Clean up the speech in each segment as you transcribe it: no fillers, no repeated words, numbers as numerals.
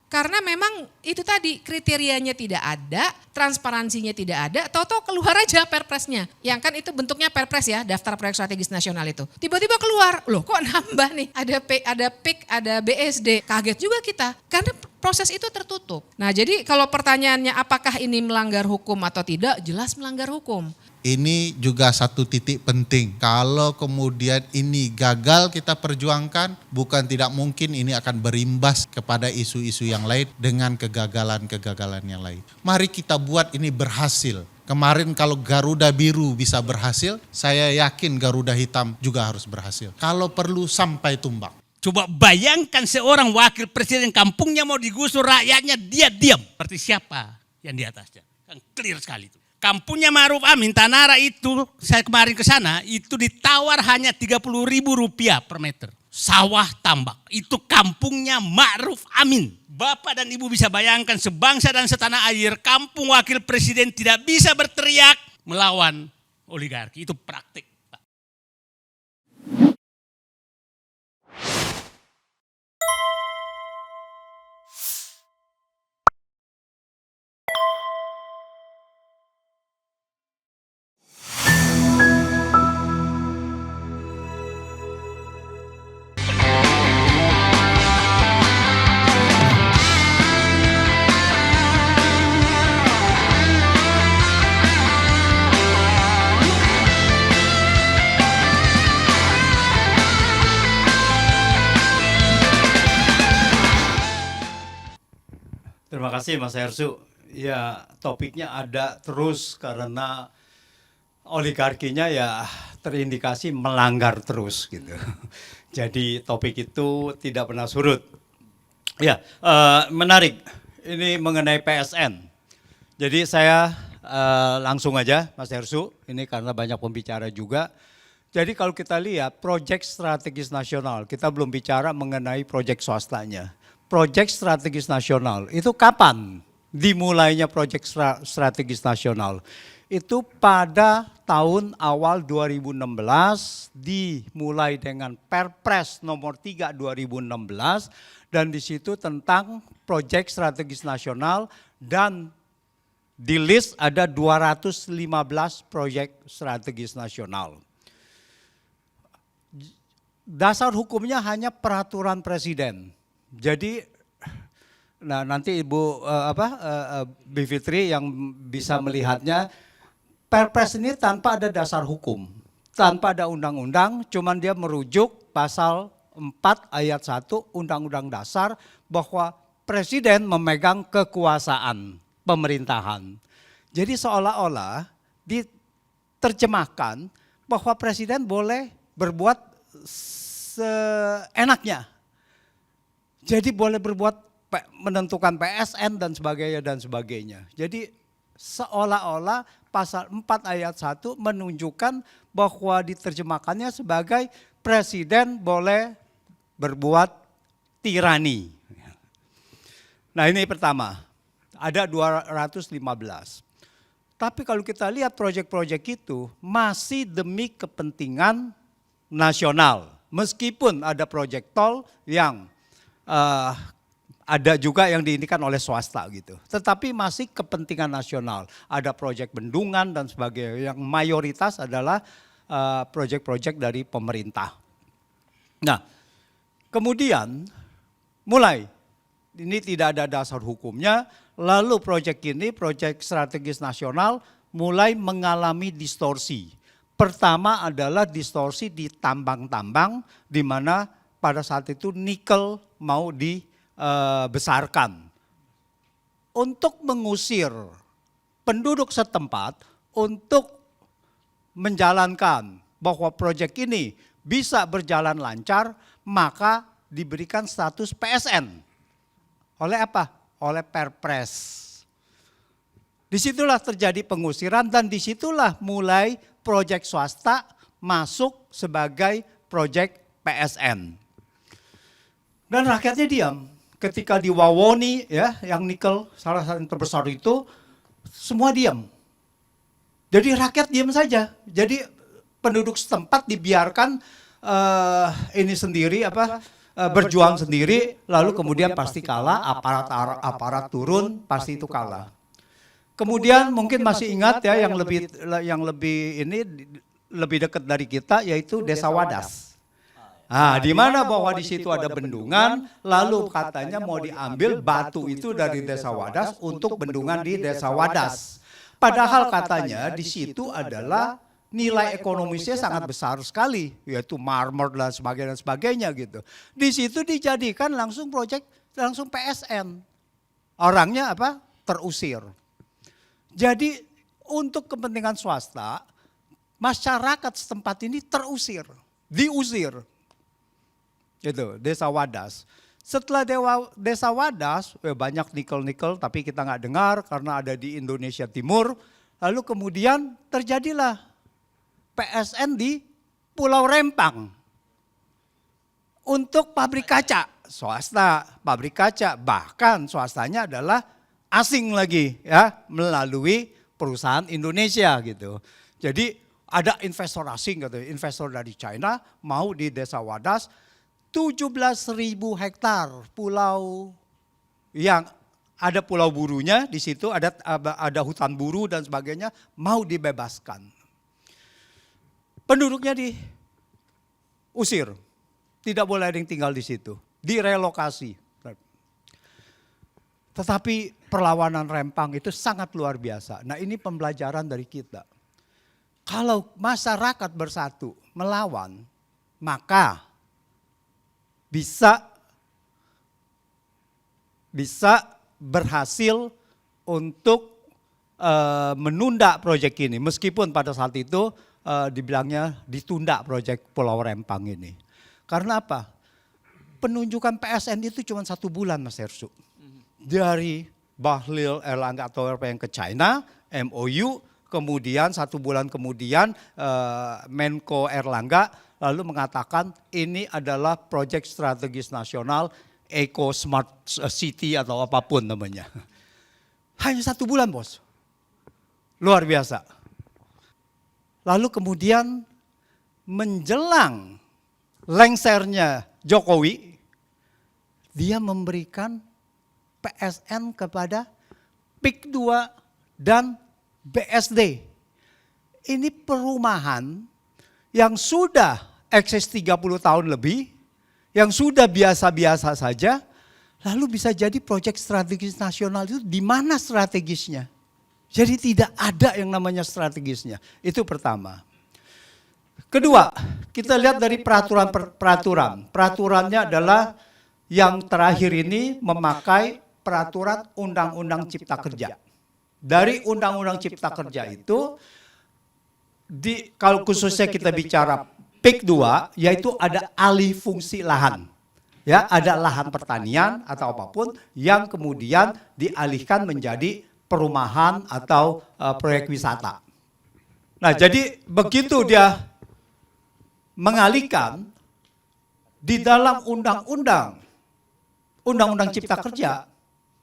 Karena memang itu tadi kriterianya tidak ada, transparansinya tidak ada, tahu-tahu keluar aja perpresnya. Yang kan itu bentuknya perpres ya, daftar proyek strategis nasional itu. Tiba-tiba keluar, loh kok nambah nih, ada PIK, ada BSD. Kaget juga kita, karena proses itu tertutup. Nah jadi kalau pertanyaannya apakah ini melanggar hukum atau tidak, jelas melanggar hukum. Ini juga satu titik penting. Kalau kemudian ini gagal kita perjuangkan, bukan tidak mungkin ini akan berimbas kepada isu-isu yang lain dengan kegagalan-kegagalan yang lain. Mari kita buat ini berhasil. Kemarin kalau Garuda Biru bisa berhasil, saya yakin Garuda Hitam juga harus berhasil. Kalau perlu sampai tumbang. Coba bayangkan seorang wakil presiden kampungnya mau digusur, rakyatnya dia diam. Berarti siapa yang di atasnya? Kan clear sekali itu. Kampungnya Ma'ruf Amin, Tanara itu, saya kemarin ke sana, itu ditawar hanya Rp30.000 per meter. Sawah tambak, itu kampungnya Ma'ruf Amin. Bapak dan Ibu bisa bayangkan sebangsa dan setanah air, kampung wakil presiden tidak bisa berteriak melawan oligarki. Itu praktik. Terima kasih Mas Hersu. Ya topiknya ada terus karena oligarkinya ya terindikasi melanggar terus gitu. Jadi topik itu tidak pernah surut. Ya menarik. Ini mengenai PSN. Jadi saya langsung aja Mas Hersu. Ini karena banyak pembicara juga. Jadi kalau kita lihat proyek strategis nasional, kita belum bicara mengenai proyek swastanya. Proyek strategis nasional itu kapan dimulainya proyek strategis nasional? Itu pada tahun awal 2016 dimulai dengan Perpres nomor 3 2016 dan di situ tentang proyek strategis nasional dan di list ada 215 proyek strategis nasional. Dasar hukumnya hanya peraturan presiden. Jadi, nah nanti Ibu Bivitri yang bisa melihatnya, Perpres ini tanpa ada dasar hukum, tanpa ada undang-undang, cuman dia merujuk pasal 4 ayat 1 Undang-Undang Dasar bahwa presiden memegang kekuasaan pemerintahan. Jadi seolah-olah diterjemahkan bahwa presiden boleh berbuat seenaknya. Jadi boleh berbuat menentukan PSN dan sebagainya. Jadi seolah-olah pasal 4 ayat 1 menunjukkan bahwa diterjemahkannya sebagai presiden boleh berbuat tirani. Nah ini pertama, ada 215. Tapi kalau kita lihat proyek-proyek itu masih demi kepentingan nasional. Meskipun ada proyek tol yang ada juga yang diindikan oleh swasta gitu. Tetapi masih kepentingan nasional. Ada proyek bendungan dan sebagainya. Yang mayoritas adalah proyek-proyek dari pemerintah. Nah, kemudian mulai ini tidak ada dasar hukumnya. Lalu proyek ini, proyek strategis nasional mulai mengalami distorsi. Pertama adalah distorsi di tambang-tambang di mana pada saat itu nikel mau dibesarkan. Untuk mengusir penduduk setempat untuk menjalankan bahwa proyek ini bisa berjalan lancar, maka diberikan status PSN. Oleh apa? Oleh Perpres. Disitulah terjadi pengusiran dan disitulah mulai proyek swasta masuk sebagai proyek PSN. Dan rakyatnya diam. Ketika diwawoni ya, yang nikel salah satu yang terbesar itu, semua diam. Jadi rakyat diam saja. Jadi penduduk setempat dibiarkan ini sendiri berjuang sendiri, lalu kemudian pasti kalah, aparat turun, pasti itu kalah. Kemudian mungkin masih ingat ya yang lebih dekat dari kita, yaitu Desa Wadas. Nah, di mana bahwa di situ ada bendungan, lalu katanya mau diambil batu itu dari Desa Wadas untuk bendungan di Desa Wadas. Padahal katanya di situ adalah nilai ekonomisnya sangat besar sekali, yaitu marmer dan sebagainya gitu. Di situ dijadikan langsung proyek langsung PSN. Orangnya apa? Terusir. Jadi untuk kepentingan swasta, masyarakat setempat ini diusir. Itu Desa Wadas. Setelah Desa Wadas, banyak nikel-nikel tapi kita nggak dengar karena ada di Indonesia Timur. Lalu kemudian terjadilah PSN di Pulau Rempang. Untuk pabrik kaca, swasta pabrik kaca, bahkan swastanya adalah asing lagi ya, melalui perusahaan Indonesia gitu. Jadi ada investor asing gitu, investor dari China mau di Desa Wadas. 17.000 hektar pulau yang ada pulau burunya di situ, ada hutan buru dan sebagainya, mau dibebaskan. Penduduknya diusir, tidak boleh ada yang tinggal di situ, direlokasi. Tetapi perlawanan Rempang itu sangat luar biasa. Nah, ini pembelajaran dari kita. Kalau masyarakat bersatu melawan, maka bisa berhasil untuk menunda proyek ini. Meskipun pada saat itu dibilangnya ditunda proyek Pulau Rempang ini. Karena apa? Penunjukan PSN itu cuma 1 bulan, Mas Hersu. Dari Bahlil Erlangga atau yang ke China, MOU, kemudian 1 bulan kemudian Menko Erlangga lalu mengatakan ini adalah proyek strategis nasional, Eco Smart City atau apapun namanya. Hanya 1 bulan, bos. Luar biasa. Lalu kemudian menjelang lengsernya Jokowi, dia memberikan PSN kepada PIK 2 dan BSD. Ini perumahan yang sudah eksis 30 tahun lebih, yang sudah biasa-biasa saja, lalu bisa jadi proyek strategis nasional itu di mana strategisnya? Jadi tidak ada yang namanya strategisnya. Itu pertama. Kedua, kita lihat dari peraturan. Peraturannya adalah yang terakhir ini memakai peraturan Undang-Undang Cipta Kerja. Dari Undang-Undang Cipta Kerja itu, kalau khususnya kita bicara PIK 2, yaitu ada alih fungsi lahan. Ya, ada lahan pertanian atau apapun yang kemudian dialihkan menjadi perumahan atau proyek wisata. Nah, jadi begitu dia mengalihkan di dalam Undang-Undang Cipta Kerja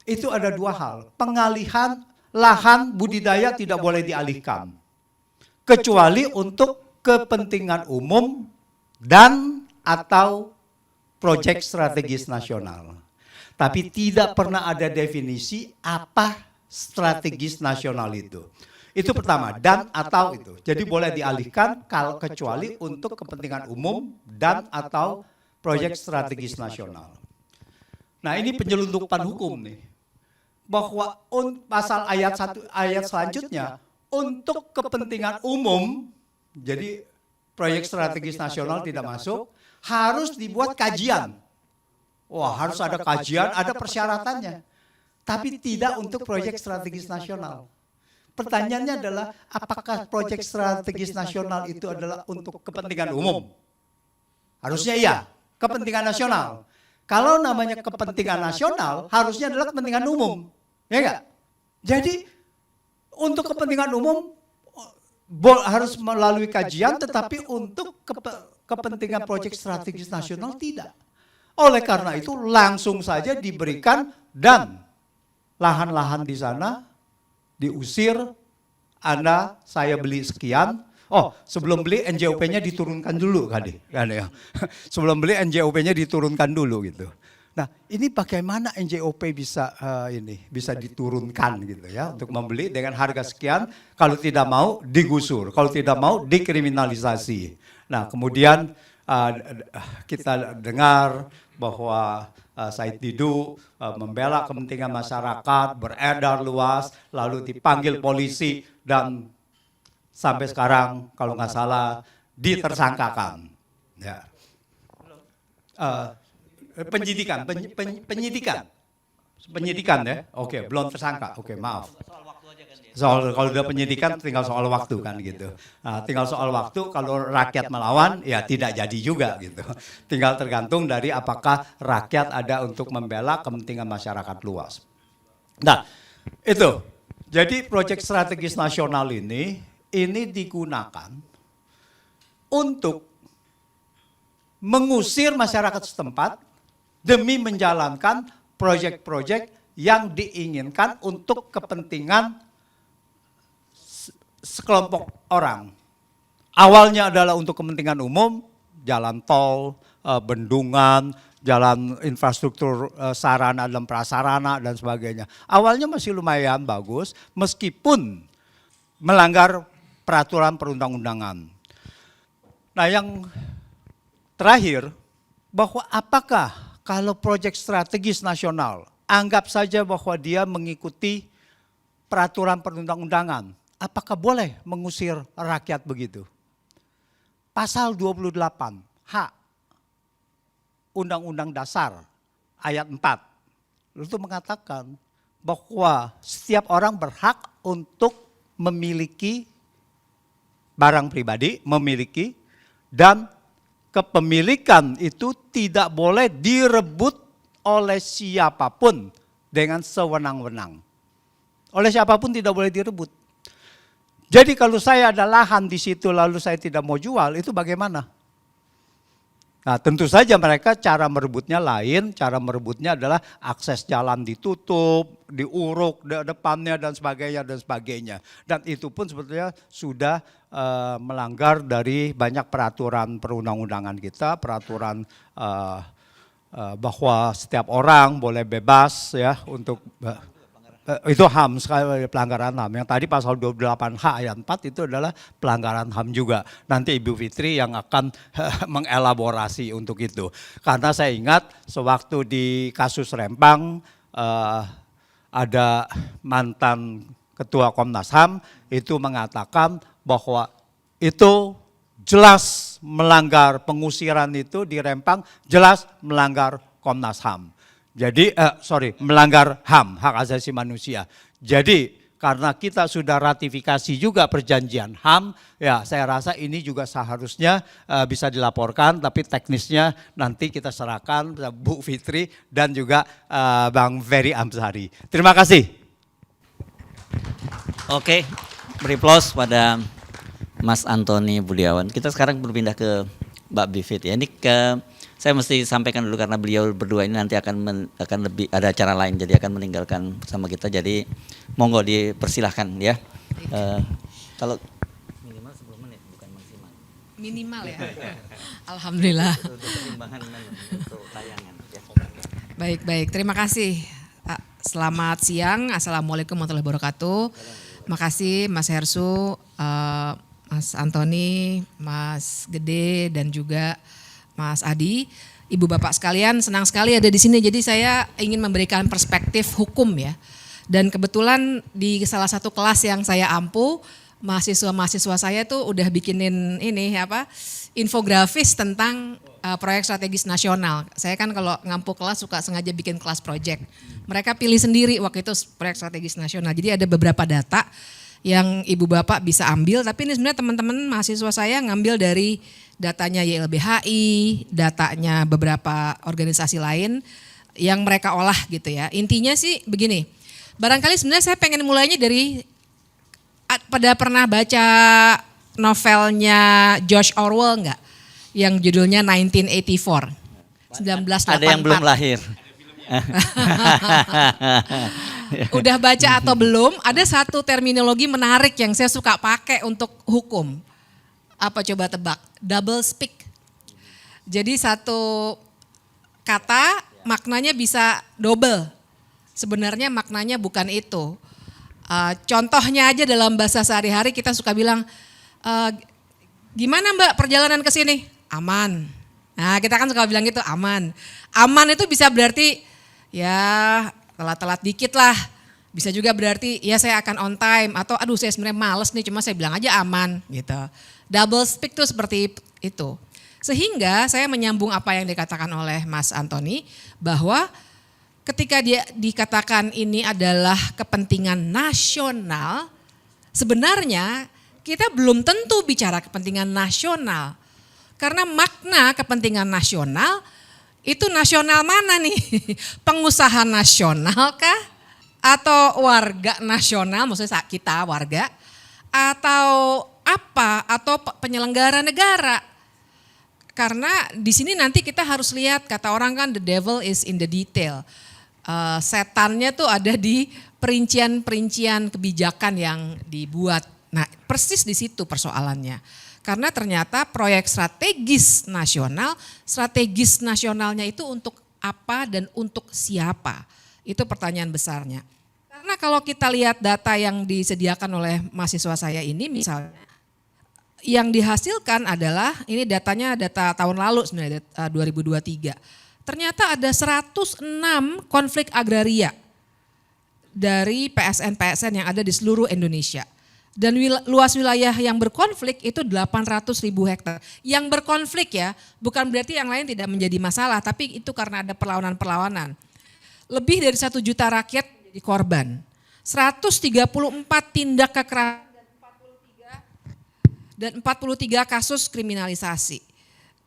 itu ada 2 hal. Pengalihan lahan budidaya tidak boleh dialihkan, kecuali untuk kepentingan umum dan atau proyek strategis nasional. Tapi tidak pernah ada definisi apa strategis nasional itu. Itu pertama, dan atau itu. Jadi boleh dialihkan kalau kecuali untuk kepentingan umum dan atau proyek strategis nasional. Nah, ini penyelundupan hukum nih. Bahwa pasal ayat selanjutnya untuk kepentingan umum, jadi proyek strategis nasional tidak masuk, harus dibuat kajian. Wah, harus ada kajian, ada persyaratannya. Tapi tidak untuk proyek strategis nasional. Pertanyaannya adalah, apakah proyek strategis nasional itu adalah untuk kepentingan umum? Harusnya iya, kepentingan nasional. Kalau namanya kepentingan nasional, harusnya adalah kepentingan umum. Ya enggak? Jadi, untuk kepentingan umum, harus melalui kajian, tetapi untuk kepentingan proyek strategis nasional tidak. Oleh karena itu langsung saja diberikan dan lahan-lahan di sana diusir, saya beli sekian, Oh, sebelum beli NJOP-nya diturunkan dulu kan ya. Sebelum beli NJOP-nya diturunkan dulu gitu. Nah, ini bagaimana NJOP bisa bisa diturunkan gitu ya untuk membeli dengan harga sekian, kalau tidak mau digusur, kalau tidak mau dikriminalisasi. Nah, kemudian kita dengar bahwa Said Didu membela kepentingan masyarakat, beredar luas, lalu dipanggil polisi dan sampai sekarang kalau nggak salah ditersangkakan. Ya. Penyidikan ya. Oke, belum tersangka. Oke, maaf. Soal kalau udah penyidikan tinggal soal waktu kan gitu. Nah, tinggal soal waktu, kalau rakyat melawan ya tidak jadi juga gitu. Tinggal tergantung dari apakah rakyat ada untuk membela kepentingan masyarakat luas. Nah, itu. Jadi proyek strategis nasional ini digunakan untuk mengusir masyarakat setempat demi menjalankan proyek-proyek yang diinginkan untuk kepentingan sekelompok orang. Awalnya adalah untuk kepentingan umum, jalan tol, bendungan, jalan infrastruktur sarana dan prasarana dan sebagainya. Awalnya masih lumayan bagus meskipun melanggar peraturan perundang-undangan. Nah, yang terakhir, bahwa apakah kalau proyek strategis nasional, anggap saja bahwa dia mengikuti peraturan perundang-undangan, apakah boleh mengusir rakyat begitu? Pasal 28 H Undang-Undang Dasar ayat 4 itu mengatakan bahwa setiap orang berhak untuk memiliki barang pribadi, dan kepemilikan itu tidak boleh direbut oleh siapapun dengan sewenang-wenang. Oleh siapapun tidak boleh direbut. Jadi kalau saya ada lahan di situ lalu saya tidak mau jual, itu bagaimana? Nah, tentu saja mereka cara merebutnya lain, cara merebutnya adalah akses jalan ditutup, diuruk depannya dan sebagainya. Dan itu pun sebetulnya sudah melanggar dari banyak peraturan perundang-undangan kita, peraturan bahwa setiap orang boleh bebas ya untuk itu HAM, sekali pelanggaran HAM. Yang tadi pasal 28H ayat 4 itu adalah pelanggaran HAM juga. Nanti Ibu Fitri yang akan mengelaborasi untuk itu. Karena saya ingat sewaktu di kasus Rempang ada mantan Ketua Komnas HAM itu mengatakan bahwa itu jelas melanggar, pengusiran itu di Rempang jelas melanggar Komnas HAM. Jadi, melanggar HAM, hak asasi manusia. Jadi, karena kita sudah ratifikasi juga perjanjian HAM, ya saya rasa ini juga seharusnya bisa dilaporkan, tapi teknisnya nanti kita serahkan Bu Fitri dan juga Bang Ferry Amsari. Terima kasih. Oke, beri aplaus pada Mas Antoni Budiawan. Kita sekarang berpindah ke Mbak Bivit ya. Ini saya mesti sampaikan dulu karena beliau berdua ini nanti akan lebih ada acara lain, jadi akan meninggalkan sama kita. Jadi monggo dipersilahkan ya. Kalau minimal 10 menit bukan maksimal. Minimal ya. Alhamdulillah. Untuk tayangan ya. Baik. Terima kasih. Selamat siang. Assalamualaikum warahmatullahi wabarakatuh. Makasih Mas Hersu, Mas Antoni, Mas Gede dan juga Mas Adi, Ibu Bapak sekalian, senang sekali ada di sini. Jadi saya ingin memberikan perspektif hukum ya. Dan kebetulan di salah satu kelas yang saya ampu, mahasiswa-mahasiswa saya tuh udah bikinin infografis tentang proyek strategis nasional. Saya kan kalau ngampu kelas suka sengaja bikin kelas project. Mereka pilih sendiri waktu itu proyek strategis nasional. Jadi ada beberapa data yang Ibu Bapak bisa ambil, tapi ini sebenarnya teman-teman mahasiswa saya ngambil dari datanya YLBHI, datanya beberapa organisasi lain yang mereka olah gitu ya. Intinya sih begini, barangkali sebenarnya saya pengen mulainya dari, pada pernah baca novelnya George Orwell enggak? Yang judulnya 1984, 1984. Ada yang belum lahir. Udah baca atau belum? Ada satu terminologi menarik yang saya suka pakai untuk hukum. Apa coba tebak? Double speak. Jadi satu kata maknanya bisa double. Sebenarnya maknanya bukan itu. Contohnya aja dalam bahasa sehari-hari kita suka bilang, gimana Mbak perjalanan ke sini? Aman. Nah kita kan suka bilang gitu, aman. Aman itu bisa berarti ya telat-telat dikit lah. Bisa juga berarti ya saya akan on time atau aduh saya sebenarnya males nih cuma saya bilang aja aman gitu. Double speak tuh seperti itu. Sehingga saya menyambung apa yang dikatakan oleh Mas Antoni bahwa ketika dia dikatakan ini adalah kepentingan nasional, sebenarnya kita belum tentu bicara kepentingan nasional. Karena makna kepentingan nasional itu nasional mana nih? Pengusaha nasional kah? Atau warga nasional, maksudnya kita warga? Atau apa? Atau penyelenggara negara? Karena di sini nanti kita harus lihat, kata orang kan the devil is in the detail. Setannya tuh ada di perincian-perincian kebijakan yang dibuat. Nah persis di situ persoalannya. Karena ternyata proyek strategis nasionalnya itu untuk apa dan untuk siapa? Itu pertanyaan besarnya. Karena kalau kita lihat data yang disediakan oleh mahasiswa saya ini misalnya, yang dihasilkan adalah, ini datanya data tahun lalu sebenarnya 2023. Ternyata ada 106 konflik agraria dari PSN-PSN yang ada di seluruh Indonesia. Dan luas wilayah yang berkonflik itu 800.000 hektar. Yang berkonflik ya, bukan berarti yang lain tidak menjadi masalah, tapi itu karena ada perlawanan-perlawanan. Lebih dari 1 juta rakyat menjadi korban. 134 tindak kekerasan dan 43 kasus kriminalisasi.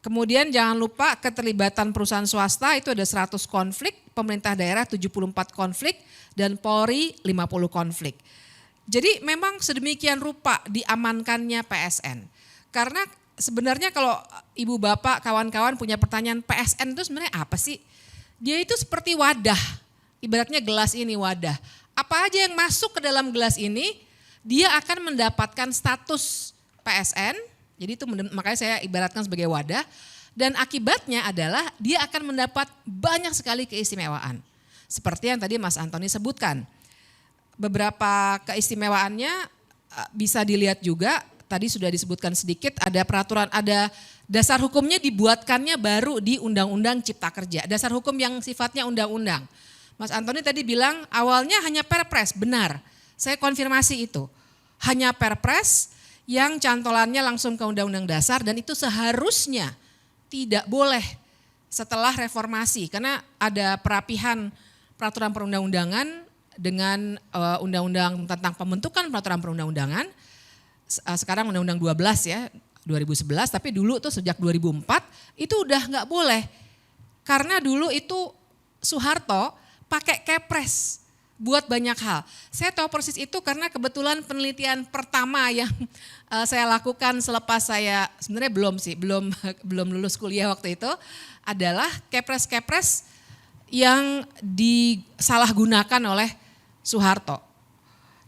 Kemudian jangan lupa keterlibatan perusahaan swasta itu ada 100 konflik, pemerintah daerah 74 konflik, dan Polri 50 konflik. Jadi memang sedemikian rupa diamankannya PSN. Karena sebenarnya kalau ibu bapak kawan-kawan punya pertanyaan PSN itu sebenarnya apa sih? Dia itu seperti wadah, ibaratnya gelas ini wadah. Apa aja yang masuk ke dalam gelas ini dia akan mendapatkan status PSN, jadi itu makanya saya ibaratkan sebagai wadah, dan akibatnya adalah dia akan mendapat banyak sekali keistimewaan. Seperti yang tadi Mas Antoni sebutkan. Beberapa keistimewaannya bisa dilihat juga, tadi sudah disebutkan sedikit, ada peraturan, ada dasar hukumnya dibuatkannya baru di Undang-Undang Cipta Kerja. Dasar hukum yang sifatnya undang-undang. Mas Antoni tadi bilang awalnya hanya perpres, benar. Saya konfirmasi itu. Hanya perpres yang cantolannya langsung ke Undang-Undang Dasar dan itu seharusnya tidak boleh setelah reformasi. Karena ada perapihan peraturan perundang-undangan dengan undang-undang tentang pembentukan peraturan perundang-undangan. Sekarang Undang-Undang 12 ya, 2011, tapi dulu tuh sejak 2004 itu udah nggak boleh. Karena dulu itu Soeharto pakai kepres buat banyak hal. Saya tahu persis itu karena kebetulan penelitian pertama yang saya lakukan selepas saya, sebenarnya belum lulus kuliah waktu itu, adalah kepres-kepres yang disalahgunakan oleh Soeharto.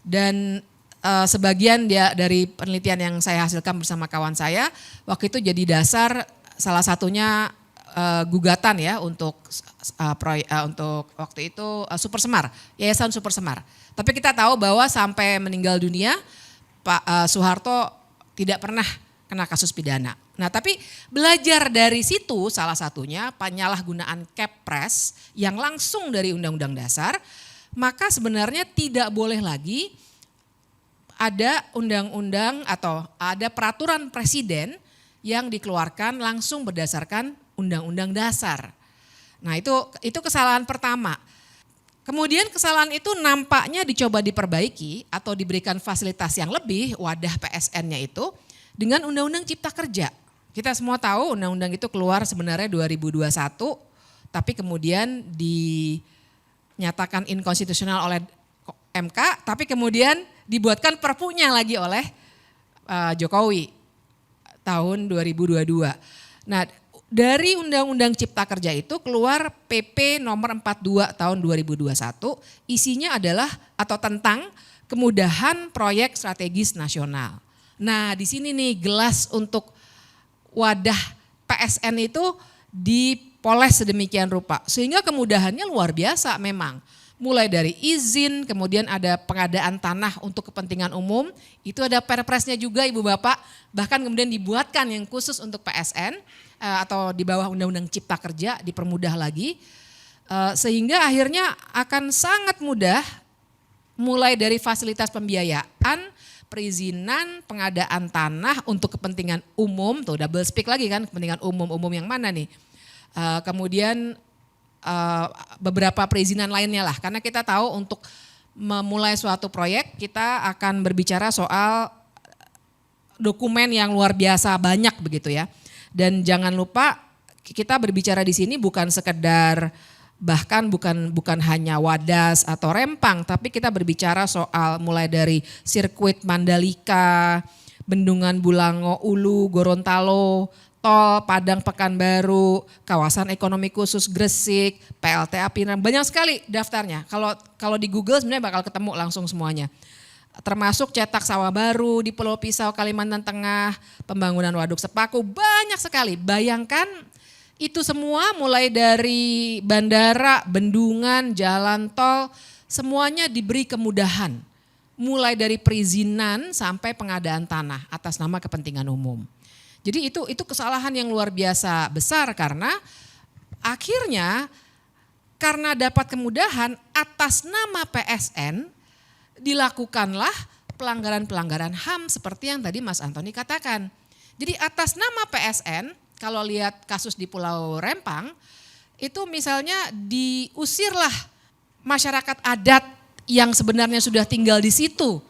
Dan sebagian dari penelitian yang saya hasilkan bersama kawan saya, waktu itu jadi dasar salah satunya gugatan ya untuk waktu itu Super Semar, Yayasan Super Semar. Tapi kita tahu bahwa sampai meninggal dunia Pak Soeharto tidak pernah kena kasus pidana. Nah tapi belajar dari situ salah satunya penyalahgunaan kepres yang langsung dari Undang-Undang Dasar, maka sebenarnya tidak boleh lagi ada undang-undang atau ada peraturan presiden yang dikeluarkan langsung berdasarkan Undang-Undang Dasar. Nah itu kesalahan pertama. Kemudian kesalahan itu nampaknya dicoba diperbaiki atau diberikan fasilitas yang lebih wadah PSN-nya itu dengan Undang-Undang Cipta Kerja. Kita semua tahu undang-undang itu keluar sebenarnya 2021 tapi kemudian dinyatakan inkonstitusional oleh MK tapi kemudian dibuatkan perpunya lagi oleh Jokowi tahun 2022. Nah dari Undang-Undang Cipta Kerja itu keluar PP nomor 42 tahun 2021, isinya adalah atau tentang kemudahan proyek strategis nasional. Nah di sini nih gelas untuk wadah PSN itu dipoles sedemikian rupa. Sehingga kemudahannya luar biasa memang. Mulai dari izin, kemudian ada pengadaan tanah untuk kepentingan umum, itu ada perpresnya juga Ibu Bapak, bahkan kemudian dibuatkan yang khusus untuk PSN atau di bawah Undang-Undang Cipta Kerja dipermudah lagi, sehingga akhirnya akan sangat mudah mulai dari fasilitas pembiayaan, perizinan, pengadaan tanah untuk kepentingan umum, tuh double speak lagi kan, kepentingan umum yang mana nih, kemudian beberapa perizinan lainnya lah, karena kita tahu untuk memulai suatu proyek kita akan berbicara soal dokumen yang luar biasa banyak begitu ya. Dan jangan lupa kita berbicara di sini bukan sekedar bahkan bukan hanya Wadas atau Rempang, tapi kita berbicara soal mulai dari sirkuit Mandalika, Bendungan Bulango Ulu, Gorontalo, tol Padang Pekanbaru, kawasan ekonomi khusus Gresik, PLTA Pinrang, banyak sekali daftarnya. Kalau di Google sebenarnya bakal ketemu langsung semuanya. Termasuk cetak sawah baru di Pulau Pisau, Kalimantan Tengah, pembangunan waduk Sepaku, banyak sekali. Bayangkan itu semua mulai dari bandara, bendungan, jalan tol, semuanya diberi kemudahan. Mulai dari perizinan sampai pengadaan tanah atas nama kepentingan umum. Jadi itu kesalahan yang luar biasa besar karena akhirnya karena dapat kemudahan atas nama PSN dilakukanlah pelanggaran-pelanggaran HAM seperti yang tadi Mas Antoni katakan. Jadi atas nama PSN kalau lihat kasus di Pulau Rempang itu misalnya diusirlah masyarakat adat yang sebenarnya sudah tinggal di situ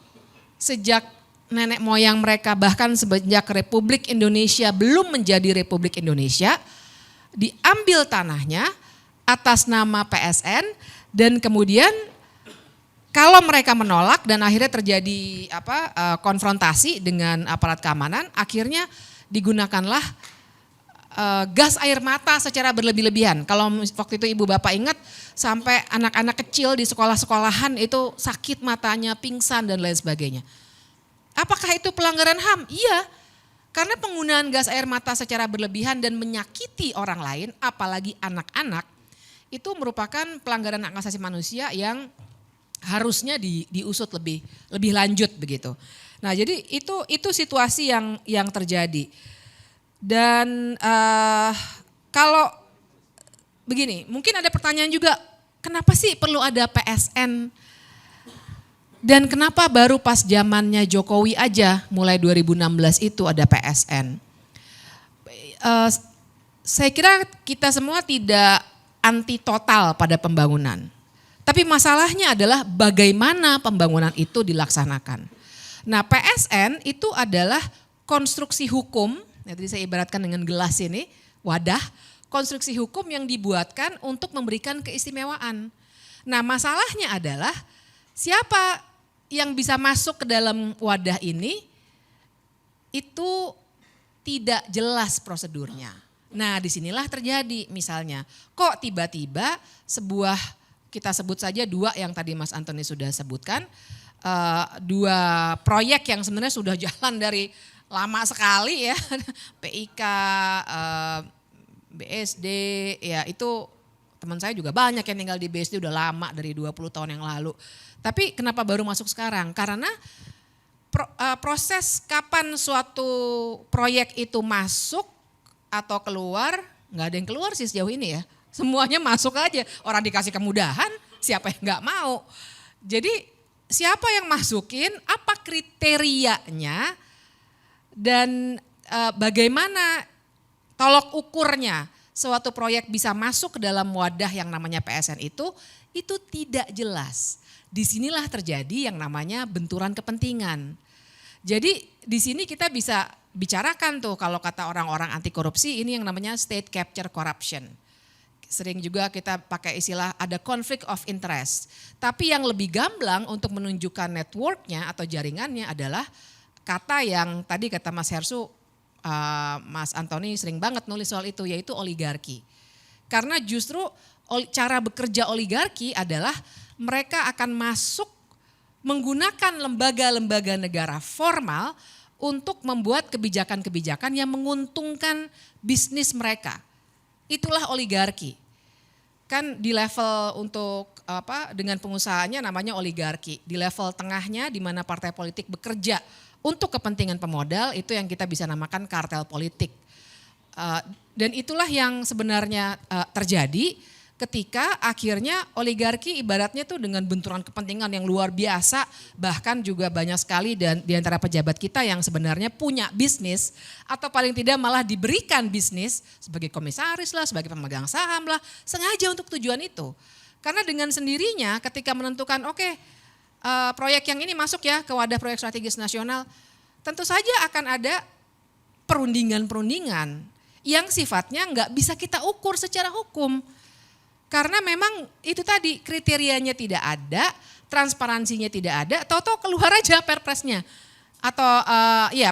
sejak nenek moyang mereka, bahkan sejak Republik Indonesia belum menjadi Republik Indonesia, diambil tanahnya atas nama PSN dan kemudian kalau mereka menolak dan akhirnya terjadi konfrontasi dengan aparat keamanan, akhirnya digunakanlah gas air mata secara berlebih-lebihan. Kalau waktu itu Ibu Bapak ingat sampai anak-anak kecil di sekolah-sekolahan itu sakit matanya, pingsan dan lain sebagainya. Apakah itu pelanggaran HAM? Iya, karena penggunaan gas air mata secara berlebihan dan menyakiti orang lain, apalagi anak-anak, itu merupakan pelanggaran hak asasi manusia yang harusnya diusut lebih lanjut begitu. Nah, jadi itu situasi yang terjadi. Dan kalau begini, mungkin ada pertanyaan juga, kenapa sih perlu ada PSN? Dan kenapa baru pas zamannya Jokowi aja mulai 2016 itu ada PSN? Saya kira kita semua tidak anti total pada pembangunan. Tapi masalahnya adalah bagaimana pembangunan itu dilaksanakan. Nah PSN itu adalah konstruksi hukum, yang tadi saya ibaratkan dengan gelas ini, wadah, konstruksi hukum yang dibuatkan untuk memberikan keistimewaan. Nah masalahnya adalah siapa yang bisa masuk ke dalam wadah ini itu tidak jelas prosedurnya. Nah disinilah terjadi misalnya kok tiba-tiba sebuah, kita sebut saja dua yang tadi Mas Antoni sudah sebutkan, dua proyek yang sebenarnya sudah jalan dari lama sekali ya, PIK, BSD, ya itu teman saya juga banyak yang tinggal di BSD udah lama dari 20 tahun yang lalu. Tapi kenapa baru masuk sekarang? Karena proses kapan suatu proyek itu masuk atau keluar, nggak ada yang keluar sih sejauh ini ya. Semuanya masuk aja, orang dikasih kemudahan, siapa yang nggak mau. Jadi siapa yang masukin, apa kriterianya, dan bagaimana tolok ukurnya suatu proyek bisa masuk ke dalam wadah yang namanya PSN itu tidak jelas. Disinilah terjadi yang namanya benturan kepentingan. Jadi di sini kita bisa bicarakan tuh kalau kata orang-orang anti korupsi ini yang namanya state capture corruption. Sering juga kita pakai istilah ada conflict of interest. Tapi yang lebih gamblang untuk menunjukkan networknya atau jaringannya adalah kata yang tadi kata Mas Hersu, Mas Antoni sering banget nulis soal itu, yaitu oligarki. Karena justru cara bekerja oligarki adalah mereka akan masuk menggunakan lembaga-lembaga negara formal untuk membuat kebijakan-kebijakan yang menguntungkan bisnis mereka. Itulah oligarki. Kan di level untuk dengan pengusahanya namanya oligarki. Di level tengahnya di mana partai politik bekerja untuk kepentingan pemodal itu yang kita bisa namakan kartel politik. Dan itulah yang sebenarnya terjadi ketika akhirnya oligarki ibaratnya tuh dengan benturan kepentingan yang luar biasa, bahkan juga banyak sekali dan di antara pejabat kita yang sebenarnya punya bisnis atau paling tidak malah diberikan bisnis sebagai komisaris lah, sebagai pemegang saham lah, sengaja untuk tujuan itu. Karena dengan sendirinya ketika menentukan proyek yang ini masuk ya ke wadah proyek strategis nasional, tentu saja akan ada perundingan-perundingan yang sifatnya nggak bisa kita ukur secara hukum. Karena memang itu tadi kriterianya tidak ada, transparansinya tidak ada, tahu-tahu keluar aja perpresnya. Atau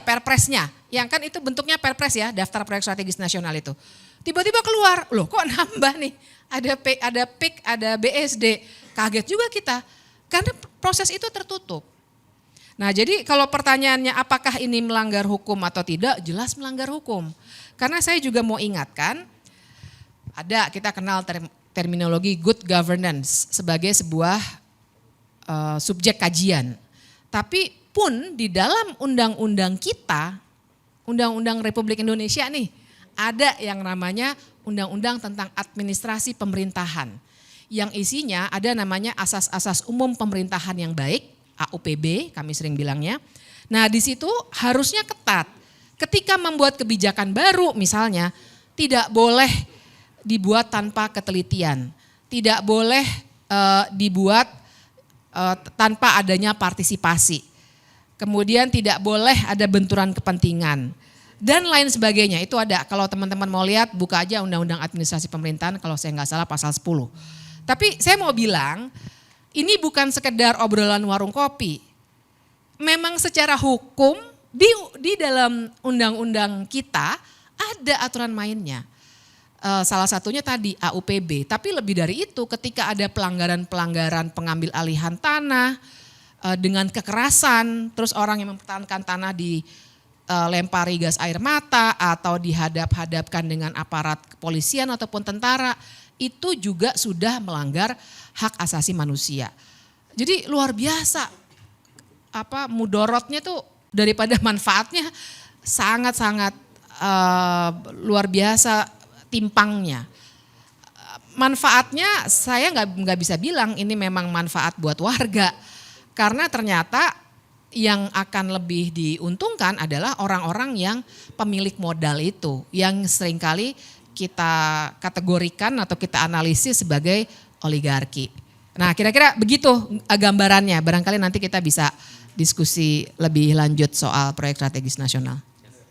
perpresnya, yang kan itu bentuknya perpres ya, daftar proyek strategis nasional itu. Tiba-tiba keluar, loh kok nambah nih, ada PIK, ada BSD, kaget juga kita. Karena proses itu tertutup. Nah jadi kalau pertanyaannya apakah ini melanggar hukum atau tidak, jelas melanggar hukum. Karena saya juga mau ingatkan, kita kenal terminologi good governance sebagai sebuah subjek kajian. Tapi pun di dalam undang-undang kita, Undang-Undang Republik Indonesia nih, ada yang namanya Undang-Undang tentang Administrasi Pemerintahan. Yang isinya ada namanya asas-asas umum pemerintahan yang baik, AUPB kami sering bilangnya. Nah di situ harusnya ketat. Ketika membuat kebijakan baru misalnya, tidak boleh dibuat tanpa ketelitian, tidak boleh dibuat tanpa adanya partisipasi, kemudian tidak boleh ada benturan kepentingan, dan lain sebagainya. Itu ada, kalau teman-teman mau lihat buka aja Undang-Undang Administrasi Pemerintahan kalau saya nggak salah pasal 10. Tapi saya mau bilang ini bukan sekedar obrolan warung kopi. Memang secara hukum di dalam undang-undang kita ada aturan mainnya. Salah satunya tadi AUPB, tapi lebih dari itu ketika ada pelanggaran-pelanggaran pengambil alihan tanah dengan kekerasan, terus orang yang mempertahankan tanah dilempari gas air mata atau dihadap-hadapkan dengan aparat kepolisian ataupun tentara, itu juga sudah melanggar hak asasi manusia. Jadi luar biasa, mudorotnya tuh daripada manfaatnya sangat-sangat luar biasa timpangnya. Manfaatnya saya nggak bisa bilang ini memang manfaat buat warga, karena ternyata yang akan lebih diuntungkan adalah orang-orang yang pemilik modal itu, yang seringkali kita kategorikan atau kita analisis sebagai oligarki. Nah kira-kira begitu gambarannya, barangkali nanti kita bisa diskusi lebih lanjut soal proyek strategis nasional.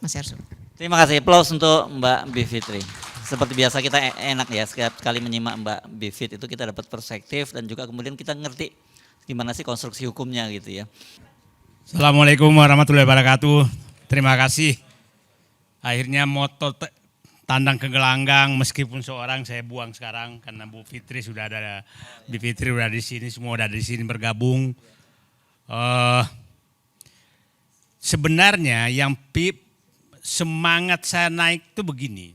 Mas Ersu. Terima kasih, applause untuk Mbak Bivitri. Seperti biasa kita enak ya, setiap kali menyimak Mbak Bivit itu kita dapat perspektif dan juga kemudian kita ngerti gimana sih konstruksi hukumnya gitu ya. Assalamualaikum warahmatullahi wabarakatuh. Terima kasih. Akhirnya moto tandang ke gelanggang, meskipun seorang saya buang sekarang karena Bu Fitri sudah ada, Bu Fitri sudah di sini, semua sudah di sini bergabung. Sebenarnya yang semangat saya naik itu begini.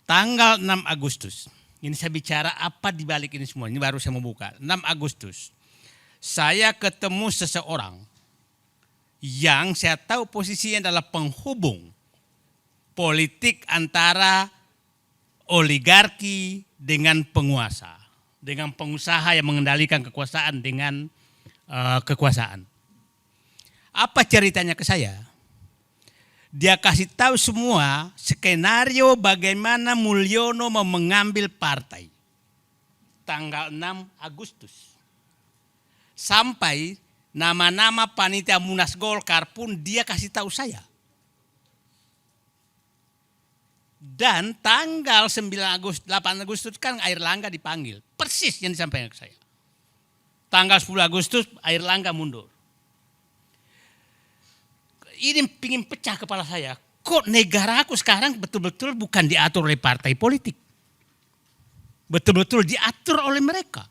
Tanggal 6 Agustus, ini saya bicara apa di balik ini semua, ini baru saya membuka. 6 Agustus, saya ketemu seseorang yang saya tahu posisinya adalah penghubung politik antara oligarki dengan penguasa, dengan pengusaha yang mengendalikan kekuasaan dengan kekuasaan. Apa ceritanya ke saya? Dia kasih tahu semua skenario bagaimana Mulyono mau mengambil partai. Tanggal 6 Agustus. Sampai nama-nama panitia Munas Golkar pun dia kasih tahu saya. Dan tanggal 9 Agustus, 8 Agustus kan Airlangga dipanggil. Persis yang disampaikan ke saya. Tanggal 10 Agustus Airlangga mundur. Ini pingin pecah kepala saya. Kok negaraku sekarang betul-betul bukan diatur oleh partai politik. Betul-betul diatur oleh mereka.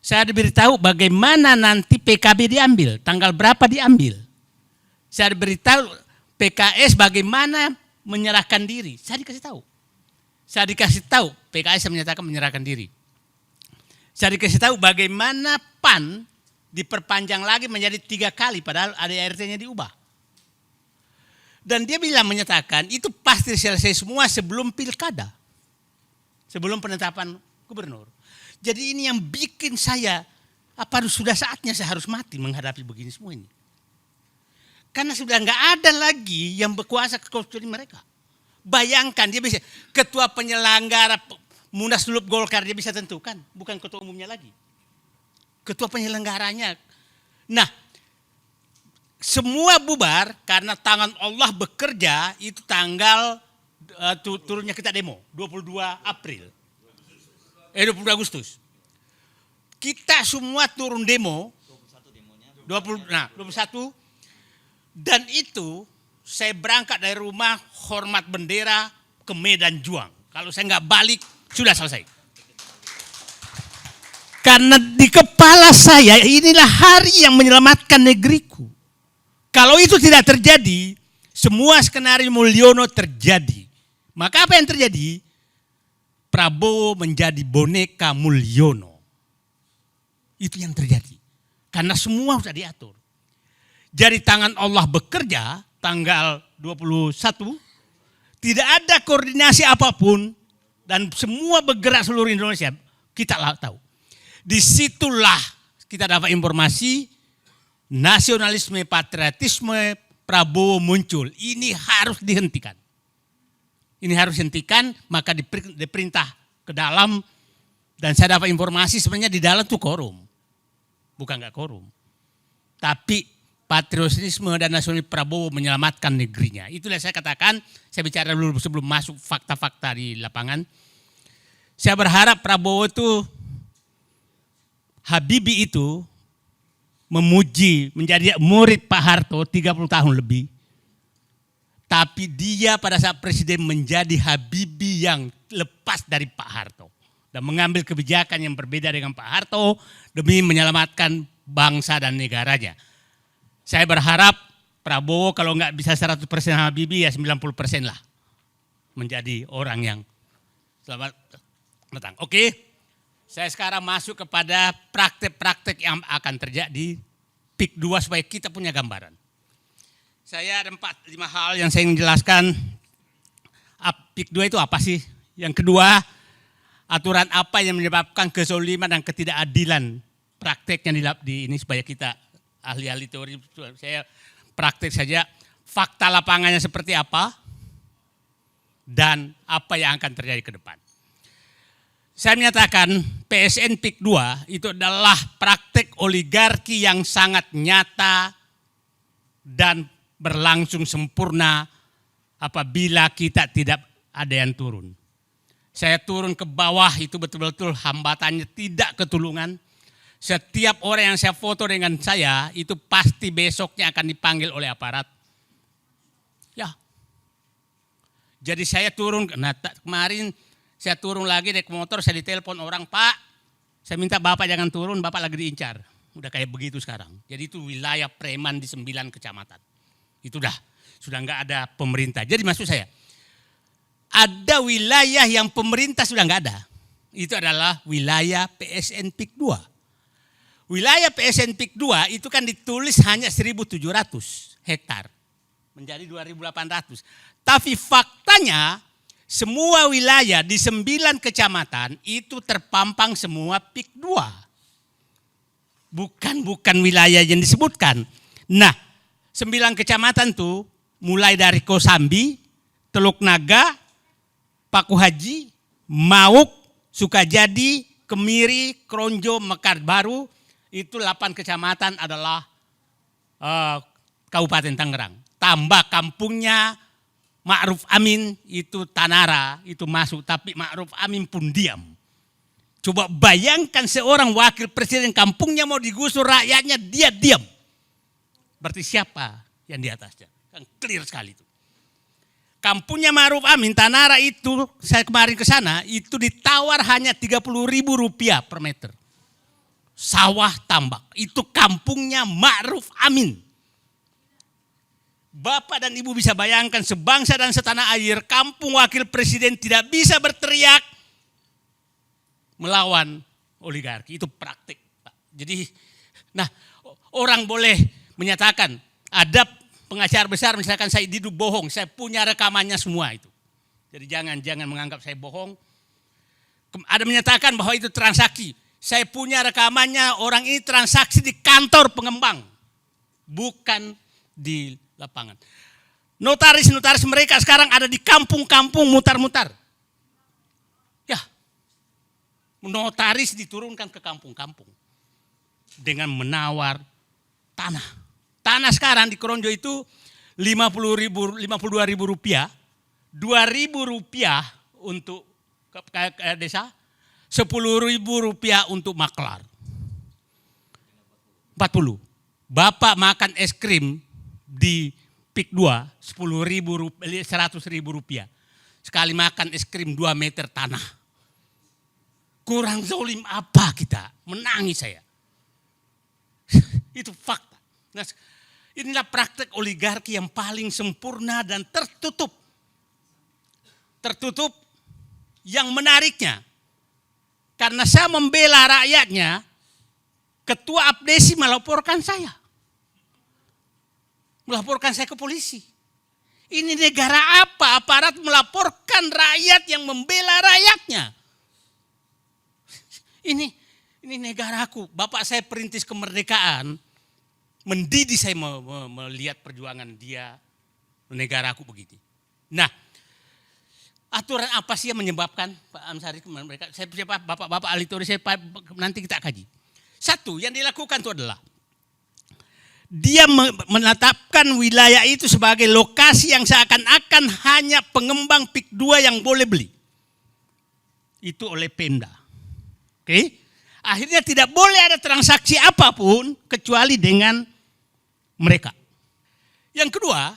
Saya diberitahu bagaimana nanti PKB diambil, tanggal berapa diambil. Saya diberitahu PKS bagaimana menyerahkan diri. Saya dikasih tahu. Saya dikasih tahu PKS menyatakan menyerahkan diri. Saya dikasih tahu bagaimana PAN diperpanjang lagi menjadi 3 kali padahal ADART-nya diubah. Dan dia bilang menyatakan itu pasti selesai semua sebelum pilkada. Sebelum penetapan gubernur. Jadi ini yang bikin saya, apa sudah saatnya saya harus mati menghadapi begini semua ini. Karena sudah nggak ada lagi yang berkuasa kecuali mereka. Bayangkan dia bisa, ketua penyelenggara Munaslup Golkar dia bisa tentukan. Bukan ketua umumnya lagi. Ketua penyelenggaranya. Nah, semua bubar karena tangan Allah bekerja itu tanggal turunnya kita demo 22 April. 22 Agustus. Kita semua turun demo 21 dan itu saya berangkat dari rumah hormat bendera ke Medan Juang. Kalau saya nggak balik sudah selesai. Karena di kepala saya inilah hari yang menyelamatkan negeriku. Kalau itu tidak terjadi, semua skenario Mulyono terjadi. Maka apa yang terjadi? Prabowo menjadi boneka Mulyono. Itu yang terjadi. Karena semua sudah diatur. Jadi tangan Allah bekerja tanggal 21. Tidak ada koordinasi apapun. Dan semua bergerak seluruh Indonesia. Kita tahu. Disitulah kita dapat informasi nasionalisme, patriotisme Prabowo muncul. Ini harus dihentikan. Ini harus dihentikan, maka diperintah ke dalam. Dan saya dapat informasi sebenarnya di dalam itu korum. Bukan enggak korum. Tapi patriotisme dan nasionalisme Prabowo menyelamatkan negerinya. Itulah saya katakan, saya bicara dulu sebelum masuk fakta-fakta di lapangan. Saya berharap Prabowo itu, Habibie itu memuji, menjadi murid Pak Harto 30 tahun lebih. Tapi dia pada saat presiden menjadi Habibie yang lepas dari Pak Harto. Dan mengambil kebijakan yang berbeda dengan Pak Harto demi menyelamatkan bangsa dan negaranya. Saya berharap Prabowo kalau nggak bisa 100% Habibie ya 90% lah. Menjadi orang yang selamat datang. Oke. Saya sekarang masuk kepada praktek-praktek yang akan terjadi PIK 2 supaya kita punya gambaran. Saya ada 4-5 hal yang saya ingin jelaskan. PIK 2 itu apa sih? Yang kedua, aturan apa yang menyebabkan kezoliman dan ketidakadilan prakteknya di ini supaya kita ahli-ahli teori. Saya praktek saja fakta lapangannya seperti apa dan apa yang akan terjadi ke depan. Saya menyatakan PSN PIK 2 itu adalah praktek oligarki yang sangat nyata dan berlangsung sempurna apabila kita tidak ada yang turun. Saya turun ke bawah itu betul-betul hambatannya tidak ketulungan. Setiap orang yang saya foto dengan saya itu pasti besoknya akan dipanggil oleh aparat. Ya. Jadi saya turun, nah kemarin saya turun lagi naik motor, saya ditelepon orang, Pak, saya minta Bapak jangan turun, Bapak lagi diincar. Udah kayak begitu sekarang. Jadi itu wilayah preman di 9 kecamatan. Itu sudah enggak ada pemerintah. Jadi maksud saya, ada wilayah yang pemerintah sudah enggak ada. Itu adalah wilayah PSN PIK 2. Wilayah PSN PIK 2 itu kan ditulis hanya 1.700 hektar. Menjadi 2.800. Tapi faktanya, semua wilayah di 9 kecamatan itu terpampang semua PIK 2. Bukan wilayah yang disebutkan. Nah, 9 kecamatan tuh mulai dari Kosambi, Teluk Naga, Paku Haji, Mauk, Sukajadi, Kemiri, Kronjo, Mekar Baru, itu 8 kecamatan adalah Kabupaten Tangerang. Tambah kampungnya Ma'ruf Amin itu Tanara itu masuk, tapi Ma'ruf Amin pun diam. Coba bayangkan seorang wakil presiden kampungnya mau digusur rakyatnya dia diam. Berarti siapa yang di atasnya? Kan clear sekali itu. Kampungnya Ma'ruf Amin Tanara itu saya kemarin ke sana itu ditawar hanya Rp30.000 per meter. sawah tambak. Itu kampungnya Ma'ruf Amin. Bapak dan Ibu bisa bayangkan sebangsa dan setanah air, kampung wakil presiden tidak bisa berteriak melawan oligarki. Itu praktik, Pak. Jadi, nah orang boleh menyatakan ada pengacara besar misalkan saya Didu bohong, saya punya rekamannya semua itu. Jadi jangan menganggap saya bohong. Ada menyatakan bahwa itu transaksi. Saya punya rekamannya, orang ini transaksi di kantor pengembang, bukan di lapangan. Notaris-notaris mereka sekarang ada di kampung-kampung mutar-mutar. Ya, notaris diturunkan ke kampung-kampung dengan menawar tanah. Tanah sekarang di Kronjo itu 52.000 rupiah, 2.000 rupiah untuk ke desa, 10.000 rupiah untuk maklar. 40. Bapak makan es krim di Pik 2, 100.000 rupiah. Sekali makan es krim 2 meter tanah. Kurang zolim apa kita? Menangis saya. Itu fakta. Nah, inilah praktek oligarki yang paling sempurna dan tertutup. Tertutup yang menariknya. Karena saya membela rakyatnya, Ketua Abdesi melaporkan saya. Melaporkan saya ke polisi. Ini negara apa? Aparat melaporkan rakyat yang membela rakyatnya. Ini negaraku. Bapak saya perintis kemerdekaan. Mendidik saya melihat perjuangan dia. Negaraku begini. Nah, aturan apa sih yang menyebabkan Pak Amsari mereka? Saya Bapak Alitori saya nanti kita kaji. Satu yang dilakukan itu adalah dia menetapkan wilayah itu sebagai lokasi yang seakan-akan hanya pengembang Pik 2 yang boleh beli. Itu oleh Pemda. Oke? Akhirnya tidak boleh ada transaksi apapun kecuali dengan mereka. Yang kedua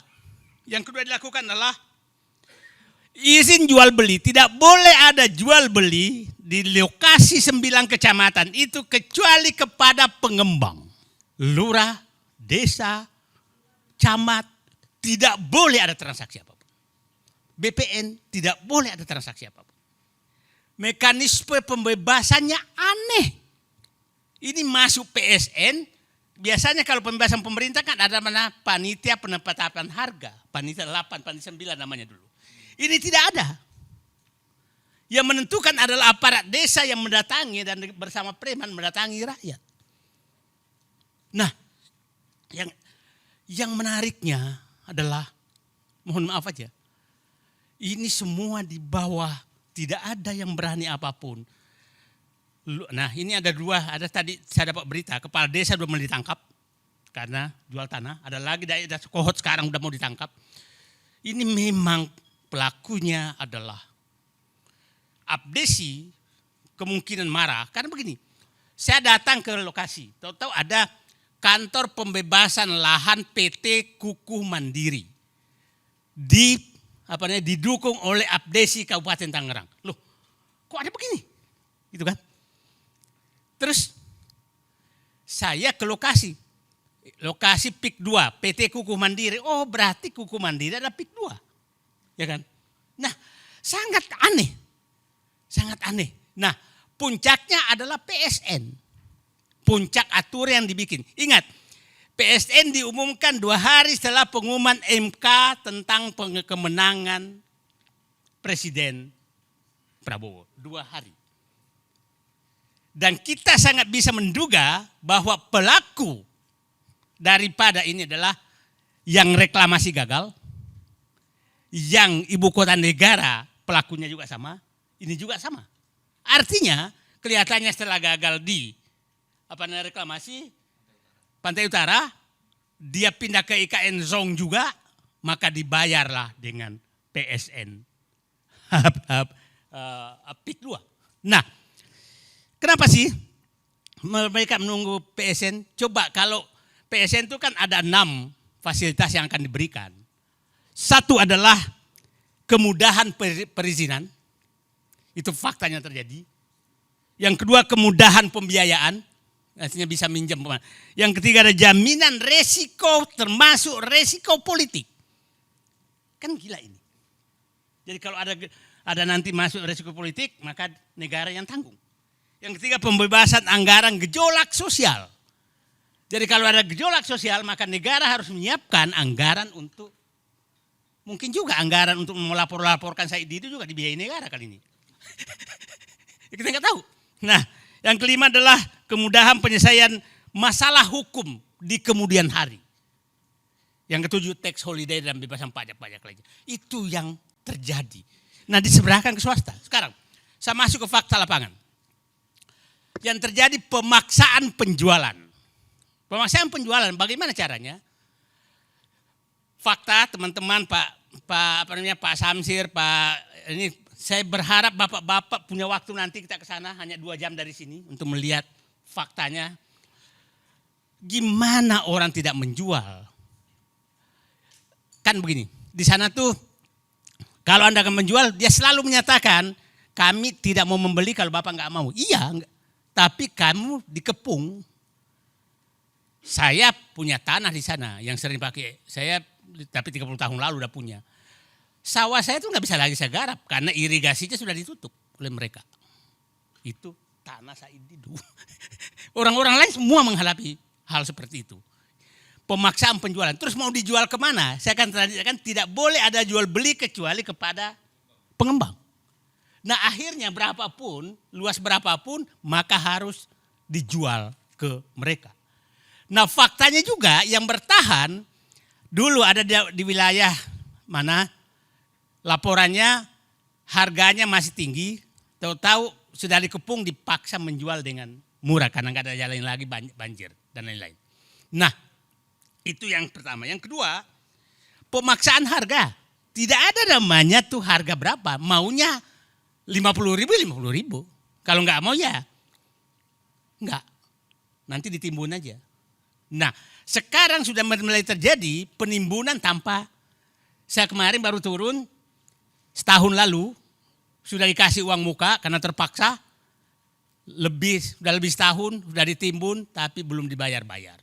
dilakukan adalah izin jual beli. Tidak boleh ada jual beli di lokasi 9 kecamatan itu kecuali kepada pengembang. Lurah, desa, camat, tidak boleh ada transaksi apapun. BPN tidak boleh ada transaksi apapun. Mekanisme pembebasannya aneh. Ini masuk PSN, biasanya kalau pembebasan pemerintah kan ada mana panitia penetapan harga. Panitia 8, panitia 9 namanya dulu. Ini tidak ada. Yang menentukan adalah aparat desa yang mendatangi dan bersama preman mendatangi rakyat. Nah, yang menariknya adalah, mohon maaf aja, ini semua di bawah, tidak ada yang berani apapun. Nah ini ada tadi saya dapat berita, kepala desa sudah mau ditangkap karena jual tanah. Ada lagi daerah Kohot sekarang sudah mau ditangkap. Ini memang pelakunya adalah Abdesi, kemungkinan marah. Karena begini, saya datang ke lokasi, tahu-tahu ada kantor pembebasan lahan PT Kukuh Mandiri. Didukung oleh Abdesi Kabupaten Tangerang. Loh, kok ada begini? Gitu kan? Terus saya ke lokasi Pik 2, PT Kukuh Mandiri. Oh, berarti Kukuh Mandiri ada Pik 2. Ya kan? Nah, sangat aneh. Nah, puncaknya adalah PSN. Puncak aturan yang dibikin. Ingat, PSN diumumkan 2 hari setelah pengumuman MK tentang kemenangan Presiden Prabowo. 2 hari. Dan kita sangat bisa menduga bahwa pelaku daripada ini adalah yang reklamasi gagal, yang ibu kota negara pelakunya juga sama, ini juga sama. Artinya kelihatannya setelah gagal di reklamasi Pantai Utara, dia pindah ke IKN Zong juga, maka dibayarlah dengan PSN Pik 2. Nah, kenapa sih mereka menunggu PSN? Coba kalau PSN itu kan ada 6 fasilitas yang akan diberikan. Satu adalah kemudahan perizinan, itu faktanya terjadi. Yang kedua kemudahan pembiayaan, artinya bisa minjam. Yang ketiga ada jaminan resiko termasuk resiko politik. Kan gila ini. Jadi kalau ada nanti masuk resiko politik maka negara yang tanggung. Yang ketiga pembebasan anggaran gejolak sosial. Jadi kalau ada gejolak sosial maka negara harus menyiapkan anggaran untuk mungkin juga anggaran untuk melapor-laporkan Said Didu juga dibiayai negara kali ini. Kita nggak tahu. Nah, yang kelima adalah kemudahan penyelesaian masalah hukum di kemudian hari. Yang ketujuh tax holiday dan bebasan pajak-pajak lainnya. Itu yang terjadi. Nah, diseberangkan ke swasta. Sekarang saya masuk ke fakta lapangan. Yang terjadi pemaksaan penjualan. Pemaksaan penjualan bagaimana caranya? Fakta teman-teman Pak Samsir, ini saya berharap bapak-bapak punya waktu nanti kita ke sana hanya 2 jam dari sini untuk melihat faktanya. Gimana orang tidak menjual? Kan begini, di sana tuh kalau Anda akan menjual dia selalu menyatakan kami tidak mau membeli kalau bapak nggak mau. Iya, tapi kamu dikepung. Saya punya tanah di sana yang sering pakai. Saya tapi 30 tahun lalu udah punya. Sawah saya itu nggak bisa lagi saya garap karena irigasinya sudah ditutup oleh mereka. Itu tanah Said Didu. Orang-orang lain semua menghadapi hal seperti itu. Pemaksaan penjualan. Terus mau dijual kemana? Saya akan tradisikan tidak boleh ada jual beli kecuali kepada pengembang. Nah akhirnya berapapun, luas berapapun maka harus dijual ke mereka. Nah faktanya juga yang bertahan dulu ada di wilayah mana laporannya harganya masih tinggi, tahu-tahu sudah dikepung dipaksa menjual dengan murah karena nggak ada jalan lagi banjir dan lain-lain. Nah itu yang pertama. Yang kedua pemaksaan harga. Tidak ada namanya tuh harga berapa, maunya 50.000. Kalau nggak mau ya nggak, nanti ditimbun aja. Nah sekarang sudah mulai terjadi penimbunan tanpa, saya kemarin baru turun setahun lalu sudah dikasih uang muka karena terpaksa sudah lebih setahun sudah ditimbun tapi belum dibayar-bayar.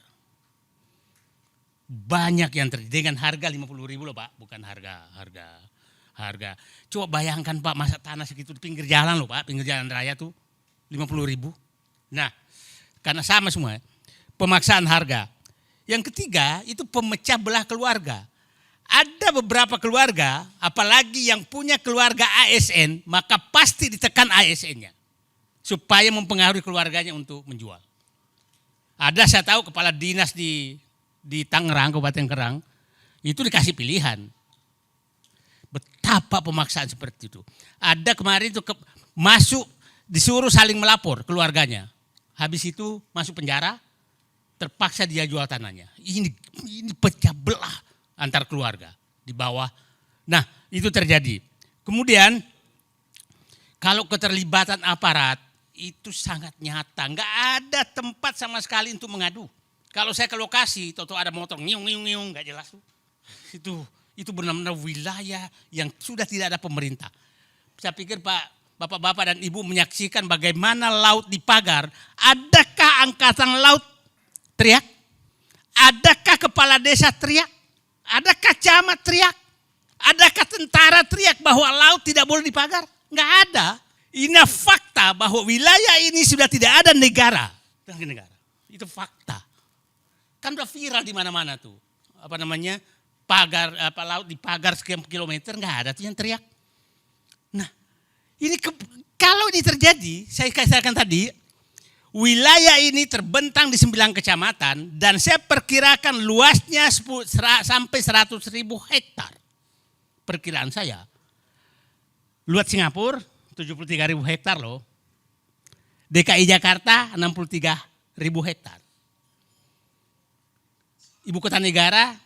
Banyak yang terjadi dengan harga 50.000 loh Pak, bukan harga. Coba bayangkan Pak masa tanah segitu di pinggir jalan loh Pak, pinggir jalan raya tuh 50.000. Nah karena sama semua pemaksaan harga. Yang ketiga itu pemecah belah keluarga. Ada beberapa keluarga, apalagi yang punya keluarga ASN, maka pasti ditekan ASN-nya. Supaya mempengaruhi keluarganya untuk menjual. Ada saya tahu kepala dinas di Tangerang, Kabupaten Kerang, itu dikasih pilihan. Betapa pemaksaan seperti itu. Ada kemarin itu masuk, disuruh saling melapor keluarganya. Habis itu masuk penjara, terpaksa dia jual tanahnya. Ini pecah belah antar keluarga di bawah. Nah itu terjadi. Kemudian kalau keterlibatan aparat itu sangat nyata. Nggak ada tempat sama sekali untuk mengadu. Kalau saya ke lokasi, tahu ada motor ngiung nggak jelas tuh. Itu benar-benar wilayah yang sudah tidak ada pemerintah. Saya pikir Bapak-bapak dan Ibu menyaksikan bagaimana laut dipagar. Adakah angkatan laut teriak? Adakah kepala desa teriak? Adakah camat teriak? Adakah tentara teriak bahwa laut tidak boleh dipagar? Enggak ada. Ini fakta bahwa wilayah ini sudah tidak ada negara. Itu fakta. Kan udah viral di mana-mana tuh. Pagar laut dipagar sekian kilometer enggak ada tuh yang teriak. Nah, ini kalau ini terjadi, saya katakan tadi, wilayah ini terbentang di 9 kecamatan dan saya perkirakan luasnya sampai 100.000 hektar. Perkiraan saya. Luas Singapura 73.000 hektar loh. DKI Jakarta 63.000 hektar. Ibu kota negara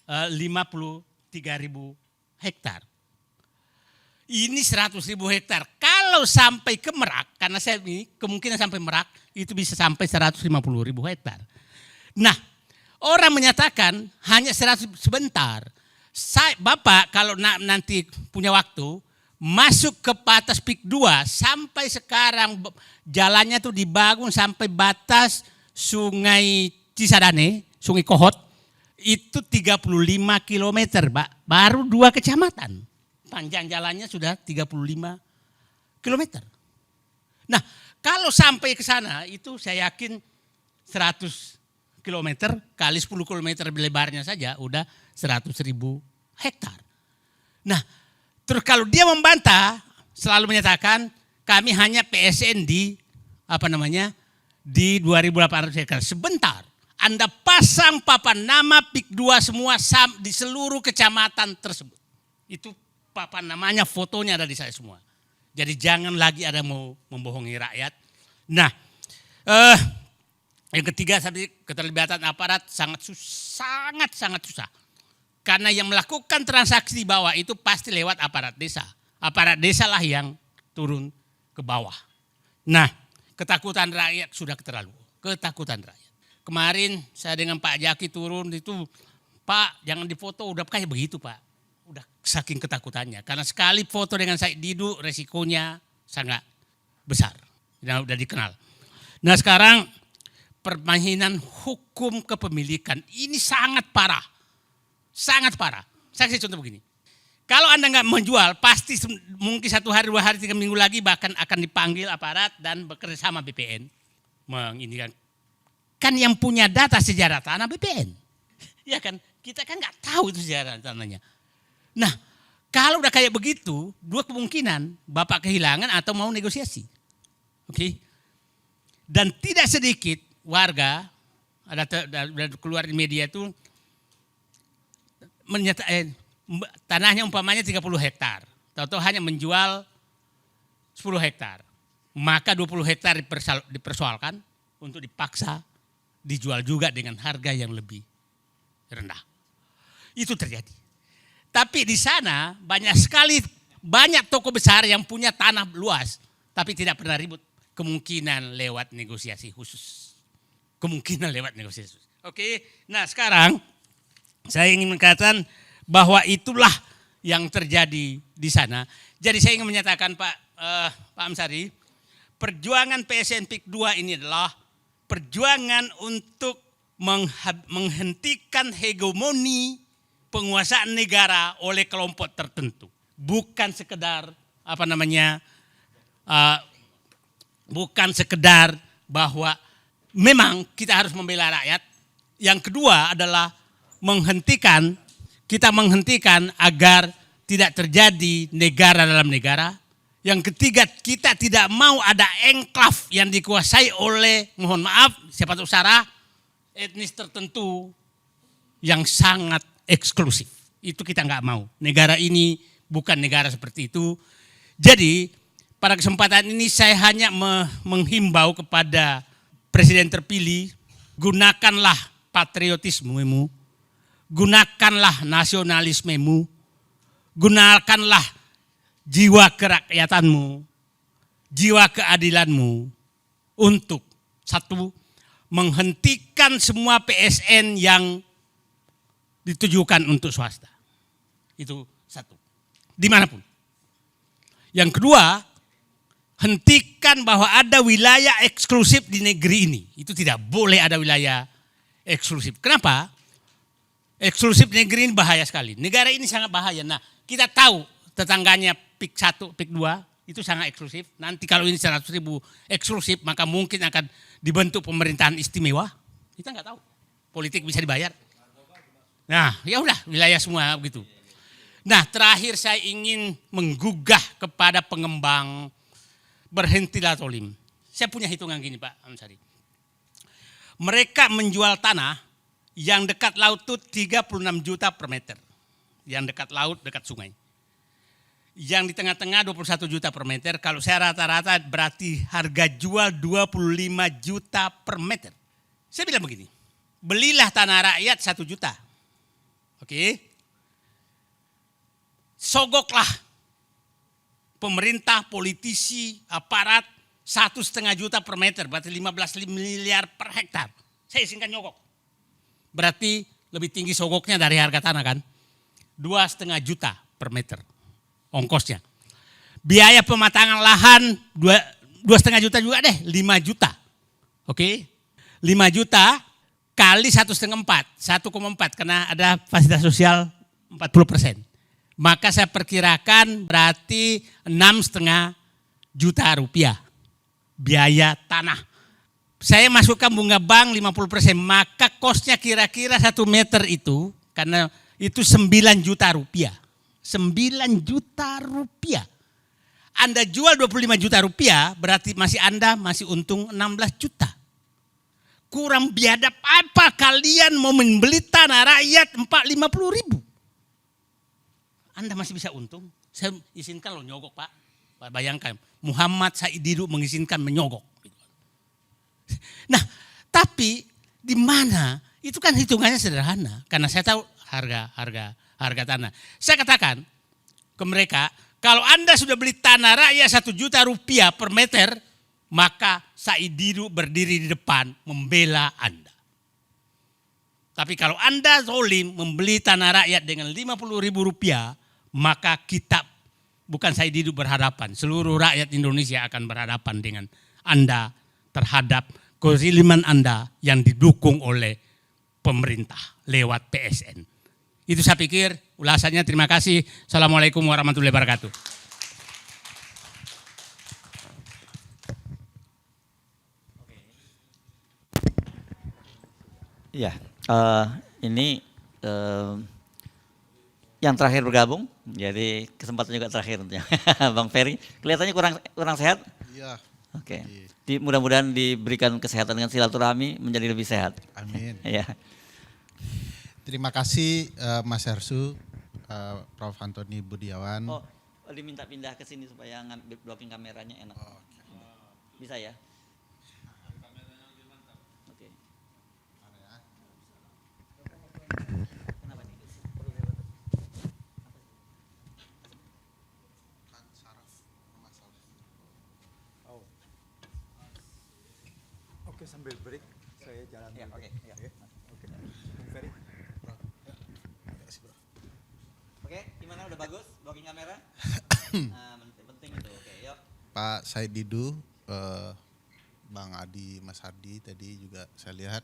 53.000 hektar. Ini 100.000 hektar. Kalau sampai ke Merak, karena saya ini kemungkinan sampai Merak itu bisa sampai 150.000 hektar. Nah, orang menyatakan hanya 100 sebentar. Bapak kalau nanti punya waktu, masuk ke batas PIK 2 sampai sekarang jalannya tuh dibangun sampai batas Sungai Cisadane, Sungai Kohot, itu 35 km, Pak. Baru 2 kecamatan. Panjang jalannya sudah 35 km. Nah, kalau sampai ke sana itu saya yakin 100 km kali 10 km lebarnya saja udah 100.000 hektar. Nah, terus kalau dia membantah, selalu menyatakan kami hanya PSN di di 2.800 hektar. Sebentar, Anda pasang papan nama PIK 2 semua di seluruh kecamatan tersebut. Itu papan namanya, fotonya ada di saya semua. Jadi jangan lagi ada mau membohongi rakyat. Nah, yang ketiga tadi keterlibatan aparat sangat susah. Karena yang melakukan transaksi di bawah itu pasti lewat aparat desa. Aparat desa lah yang turun ke bawah. Nah, ketakutan rakyat sudah keterlaluan. Ketakutan rakyat. Kemarin saya dengan Pak Jaki turun itu, Pak jangan difoto, udah kayak begitu Pak. Udah saking ketakutannya. Karena sekali foto dengan Said Didu resikonya sangat besar. Udah dikenal. Nah sekarang permainan hukum kepemilikan ini sangat parah. Sangat parah. Saya kasih contoh begini. Kalau Anda nggak menjual, pasti mungkin 1 hari, 2 hari, 3 minggu lagi bahkan akan dipanggil aparat dan bekerja sama BPN. Menginikan. Kan yang punya data sejarah tanah BPN. Ya kan? Kita kan nggak tahu itu sejarah tanahnya. Nah, kalau udah kayak begitu, 2 kemungkinan. Bapak kehilangan atau mau negosiasi. Oke? Dan tidak sedikit warga, ada keluar di media itu, tanahnya umpamanya 30 hektar. Tahu-tahu hanya menjual 10 hektar. Maka 20 hektar dipersoalkan untuk dipaksa dijual juga dengan harga yang lebih rendah. Itu terjadi. Tapi di sana banyak toko besar yang punya tanah luas. Tapi tidak pernah ribut. Kemungkinan lewat negosiasi khusus. Oke, nah sekarang saya ingin mengatakan bahwa itulah yang terjadi di sana. Jadi saya ingin menyatakan Pak Amsari, perjuangan PSN PIK 2 ini adalah perjuangan untuk menghentikan hegemoni penguasaan negara oleh kelompok tertentu. Bukan sekedar bukan sekedar bahwa memang kita harus membela rakyat. Yang kedua adalah kita menghentikan agar tidak terjadi negara dalam negara. Yang ketiga, kita tidak mau ada enklave yang dikuasai oleh, mohon maaf, siapa tahu Sarah, etnis tertentu yang sangat eksklusif. Itu kita nggak mau. Negara ini bukan negara seperti itu. Jadi pada kesempatan ini saya hanya menghimbau kepada Presiden terpilih, gunakanlah patriotismemu, gunakanlah nasionalismemu, gunakanlah jiwa kerakyatanmu, jiwa keadilanmu untuk satu, menghentikan semua PSN yang ditujukan untuk swasta. Itu satu. Dimanapun. Yang kedua, hentikan bahwa ada wilayah eksklusif di negeri ini. Itu tidak boleh ada wilayah eksklusif. Kenapa? Eksklusif di negeri ini bahaya sekali. Negara ini sangat bahaya. Nah, kita tahu tetangganya PIK 1, PIK 2 itu sangat eksklusif. Nanti kalau ini 100.000 eksklusif, maka mungkin akan dibentuk pemerintahan istimewa. Kita nggak tahu. Politik bisa dibayar. Nah, ya udah wilayah semua begitu. Nah, terakhir saya ingin menggugah kepada pengembang, berhentilah tolim. Saya punya hitungan gini Pak Amsari. Mereka menjual tanah yang dekat laut itu 36 juta per meter. Yang dekat laut, dekat sungai. Yang di tengah-tengah 21 juta per meter. Kalau saya rata-rata berarti harga jual 25 juta per meter. Saya bilang begini, belilah tanah rakyat 1 juta. Oke. Sogoklah pemerintah, politisi, aparat 1,5 juta per meter, berarti 15 miliar per hektar. Saya singkat nyogok. Berarti lebih tinggi sogoknya dari harga tanah kan. 2,5 juta per meter ongkosnya. Biaya pematangan lahan 2,5 juta juga deh, 5 juta. Oke, 5 juta kali 1,4 karena ada fasilitas sosial 40%. Maka saya perkirakan berarti 6,5 juta rupiah biaya tanah. Saya masukkan bunga bank 50%, maka kosnya kira-kira 1 meter itu, karena itu 9 juta rupiah. 9 juta rupiah. Anda jual 25 juta rupiah, berarti Anda masih untung 16 juta. Kurang biadab apa kalian mau membeli tanah rakyat 50 ribu? Anda masih bisa untung. Saya izinkan loh nyogok Pak. Bayangkan Muhammad Said Didu mengizinkan menyogok. Nah, tapi di mana? Itu kan hitungannya sederhana. Karena saya tahu harga tanah. Saya katakan ke mereka, kalau Anda sudah beli tanah rakyat 1 juta rupiah per meter, maka Said Didu berdiri di depan membela Anda. Tapi kalau Anda zolim membeli tanah rakyat dengan 50 ribu rupiah, maka kita, bukan Said Didu berhadapan, seluruh rakyat Indonesia akan berhadapan dengan Anda terhadap kezaliman Anda yang didukung oleh pemerintah lewat PSN. Itu saya pikir ulasannya. Terima kasih. Assalamualaikum warahmatullahi wabarakatuh. Ya, ini yang terakhir bergabung, jadi kesempatan juga terakhir tentunya. Bang Ferry, kelihatannya kurang sehat? Iya. Oke. Mudah-mudahan diberikan kesehatan dengan silaturahmi menjadi lebih sehat. Amin. Ya. Terima kasih Mas Hersu, Prof. Antoni Budiawan. Oh, diminta pindah ke sini supaya blocking kameranya enak. Oh, Bisa ya? Oke. Kenapa nih? Oke, sambil break saya jalan. Ya, oke. Ya. Oke. Bung Ferry. Oke, gimana udah bagus blocking kamera? Penting itu. Oke, yuk. Pak Said Didu, Bang Adi, Mas Hardi tadi juga saya lihat.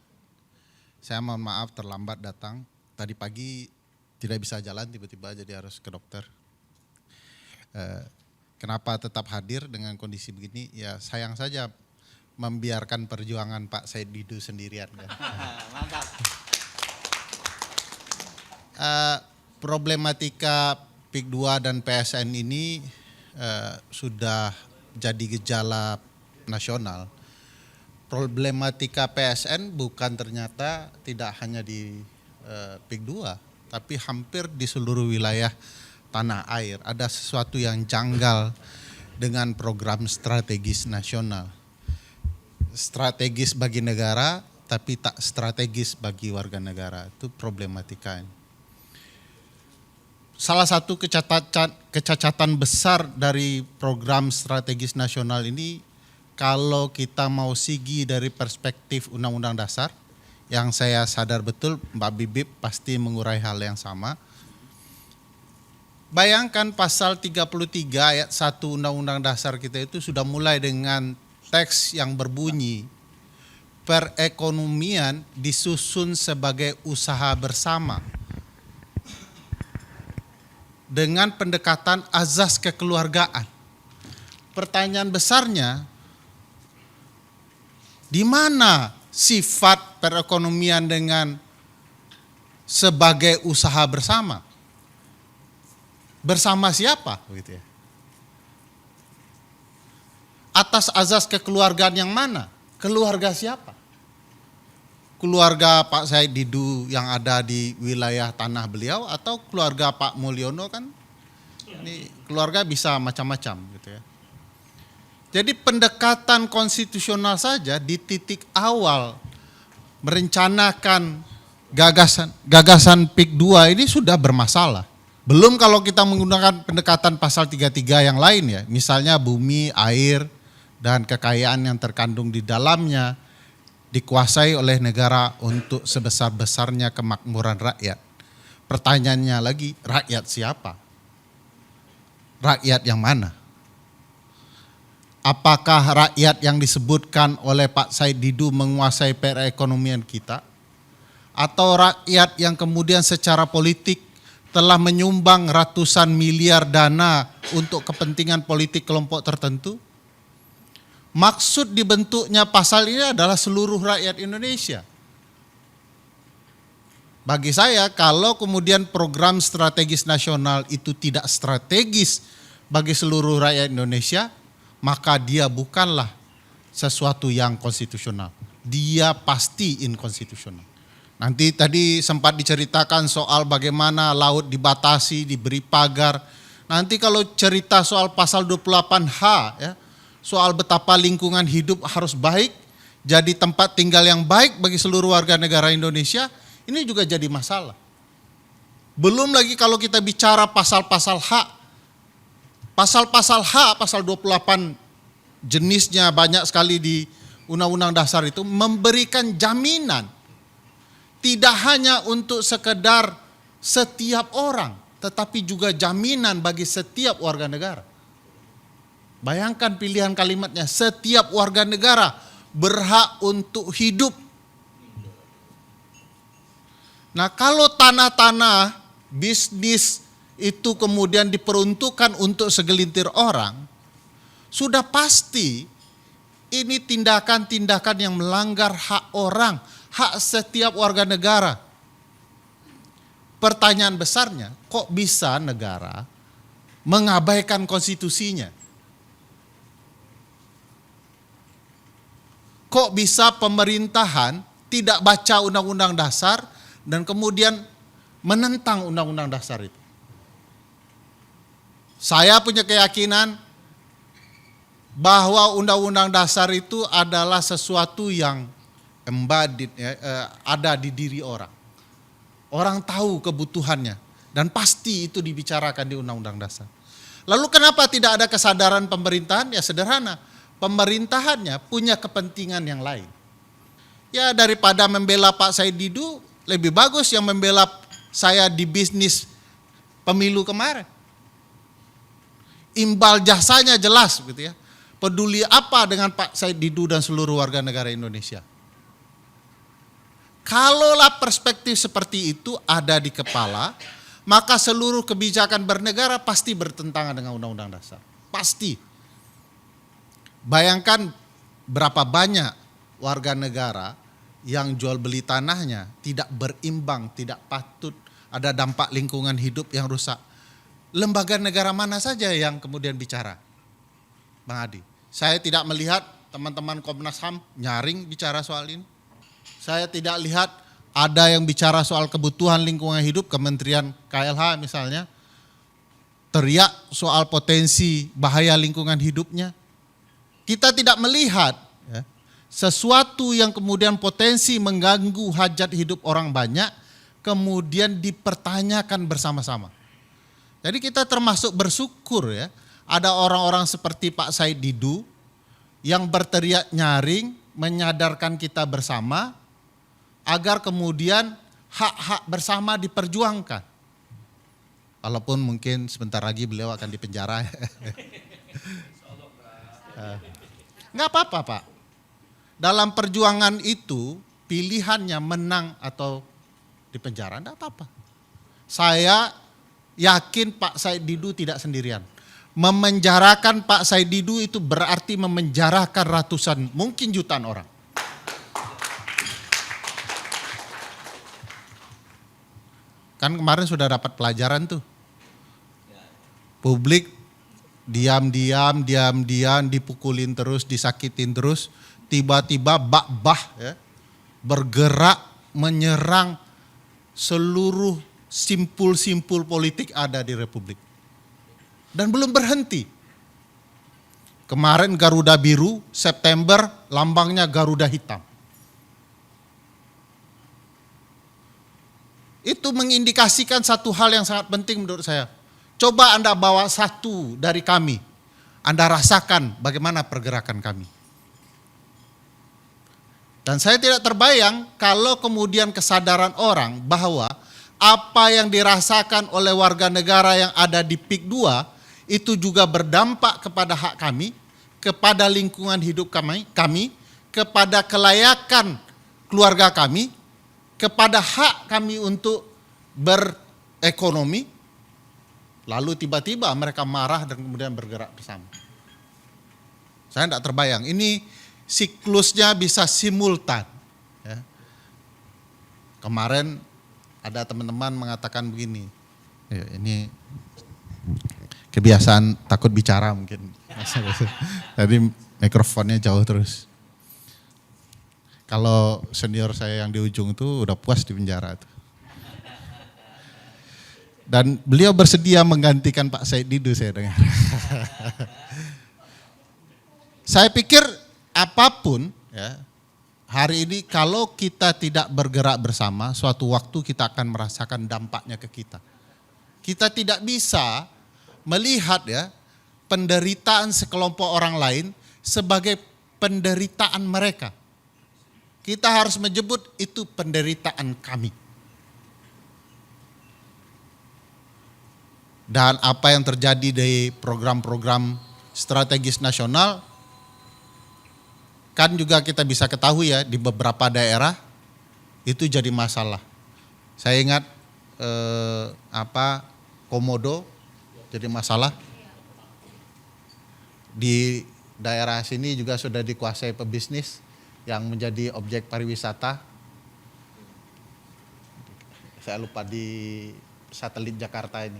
Saya mohon maaf terlambat datang. Tadi pagi tidak bisa jalan, tiba-tiba jadi harus ke dokter. Kenapa tetap hadir dengan kondisi begini? Ya sayang saja membiarkan perjuangan Pak Said Didu sendirian. Kan? Mantap. Problematika PIK 2 dan PSN ini sudah jadi gejala nasional. Problematika PSN bukan ternyata tidak hanya di PIK 2, tapi hampir di seluruh wilayah tanah air. Ada sesuatu yang janggal dengan program strategis nasional. Strategis bagi negara, tapi tak strategis bagi warga negara. Itu problematikanya. Salah satu kecacatan besar dari program strategis nasional ini, kalau kita mau sigi dari perspektif Undang-Undang Dasar, yang saya sadar betul Mbak Bibip pasti mengurai hal yang sama. Bayangkan pasal 33 ayat 1 Undang-Undang Dasar kita itu sudah mulai dengan teks yang berbunyi, perekonomian disusun sebagai usaha bersama. Dengan pendekatan azas kekeluargaan. Pertanyaan besarnya, di mana sifat perekonomian dengan sebagai usaha bersama? Bersama siapa? Begitu ya. Atas azas kekeluargaan yang mana? Keluarga siapa? Keluarga Pak Said Didu yang ada di wilayah tanah beliau atau keluarga Pak Mulyono kan? Ini keluarga bisa macam-macam gitu ya. Jadi pendekatan konstitusional saja di titik awal merencanakan gagasan PIK 2 ini sudah bermasalah. Belum kalau kita menggunakan pendekatan pasal 33 yang lain ya, misalnya bumi, air, dan kekayaan yang terkandung di dalamnya dikuasai oleh negara untuk sebesar-besarnya kemakmuran rakyat. Pertanyaannya lagi, rakyat siapa? Rakyat yang mana? apakah rakyat yang disebutkan oleh Pak Said Didu menguasai perekonomian kita? Atau rakyat yang kemudian secara politik telah menyumbang ratusan miliar dana untuk kepentingan politik kelompok tertentu? Maksud dibentuknya pasal ini adalah seluruh rakyat Indonesia. Bagi saya, kalau kemudian program strategis nasional itu tidak strategis bagi seluruh rakyat Indonesia, maka dia bukanlah sesuatu yang konstitusional. Dia pasti inkonstitusional. Nanti tadi sempat diceritakan soal bagaimana laut dibatasi, diberi pagar. Nanti kalau cerita soal pasal 28H, ya, soal betapa lingkungan hidup harus baik, jadi tempat tinggal yang baik bagi seluruh warga negara Indonesia, ini juga jadi masalah. Belum lagi kalau kita bicara pasal-pasal hak. Pasal-pasal hak, pasal 28 jenisnya banyak sekali di Undang-Undang Dasar itu memberikan jaminan. Tidak hanya untuk sekedar setiap orang, tetapi juga jaminan bagi setiap warga negara. Bayangkan pilihan kalimatnya, setiap warga negara berhak untuk hidup. Nah, kalau tanah-tanah bisnis itu kemudian diperuntukkan untuk segelintir orang, sudah pasti ini tindakan-tindakan yang melanggar hak orang, hak setiap warga negara. Pertanyaan besarnya, kok bisa negara mengabaikan konstitusinya? Kok bisa pemerintahan tidak baca Undang-Undang Dasar dan kemudian menentang Undang-Undang Dasar itu? Saya punya keyakinan bahwa Undang-Undang Dasar itu adalah sesuatu yang embodied, ada di diri orang. Orang tahu kebutuhannya dan pasti itu dibicarakan di Undang-Undang Dasar. Lalu kenapa tidak ada kesadaran pemerintahan? Ya sederhana, pemerintahannya punya kepentingan yang lain. Ya daripada membela Pak Said Didu, lebih bagus yang membela saya di bisnis pemilu kemarin. Imbal jasanya jelas gitu ya. Peduli apa dengan Pak Said Didu dan seluruh warga negara Indonesia? Kalaulah perspektif seperti itu ada di kepala, maka seluruh kebijakan bernegara pasti bertentangan dengan Undang-Undang Dasar. Pasti. Bayangkan berapa banyak warga negara yang jual beli tanahnya tidak berimbang, tidak patut, ada dampak lingkungan hidup yang rusak. Lembaga negara mana saja yang kemudian bicara? Bang Adi, saya tidak melihat teman-teman Komnas HAM nyaring bicara soal ini. Saya tidak lihat ada yang bicara soal kebutuhan lingkungan hidup, Kementerian KLH misalnya, teriak soal potensi bahaya lingkungan hidupnya. Kita tidak melihat ya, sesuatu yang kemudian potensi mengganggu hajat hidup orang banyak, kemudian dipertanyakan bersama-sama. Jadi kita termasuk bersyukur ya, ada orang-orang seperti Pak Said Didu yang berteriak nyaring, menyadarkan kita bersama, agar kemudian hak-hak bersama diperjuangkan. Walaupun mungkin sebentar lagi beliau akan dipenjara. Nggak apa-apa Pak. Dalam perjuangan itu pilihannya menang atau dipenjara, nggak apa-apa. Saya yakin Pak Said Didu tidak sendirian. Memenjarakan Pak Said Didu itu berarti memenjarakan ratusan, mungkin jutaan orang. Kan kemarin sudah dapat pelajaran tuh. Publik diam-diam dipukulin terus, disakitin terus, tiba-tiba bak-bah ya, bergerak menyerang seluruh simpul-simpul politik ada di Republik. Dan belum berhenti. Kemarin Garuda Biru, September lambangnya Garuda Hitam. Itu mengindikasikan satu hal yang sangat penting menurut saya. Coba Anda bawa satu dari kami, Anda rasakan bagaimana pergerakan kami. Dan saya tidak terbayang kalau kemudian kesadaran orang bahwa apa yang dirasakan oleh warga negara yang ada di PIK 2 itu juga berdampak kepada hak kami, kepada lingkungan hidup kami, kepada kelayakan keluarga kami, kepada hak kami untuk berekonomi, lalu tiba-tiba mereka marah dan kemudian bergerak bersama. Saya tidak terbayang, ini siklusnya bisa simultan. Ya. Kemarin ada teman-teman mengatakan begini, ya, ini kebiasaan takut bicara mungkin. Jadi mikrofonnya jauh terus. Kalau senior saya yang di ujung itu udah puas di penjara tuh. Dan beliau bersedia menggantikan Pak Said Didu, saya dengar. Saya pikir apapun ya, hari ini kalau kita tidak bergerak bersama, suatu waktu kita akan merasakan dampaknya ke kita. Kita tidak bisa melihat ya penderitaan sekelompok orang lain sebagai penderitaan mereka. Kita harus menyebut itu penderitaan kami. Dan apa yang terjadi di program-program strategis nasional, kan juga kita bisa ketahui ya di beberapa daerah itu jadi masalah. Saya ingat Komodo jadi masalah. Di daerah sini juga sudah dikuasai pebisnis yang menjadi objek pariwisata. Saya lupa di satelit Jakarta ini.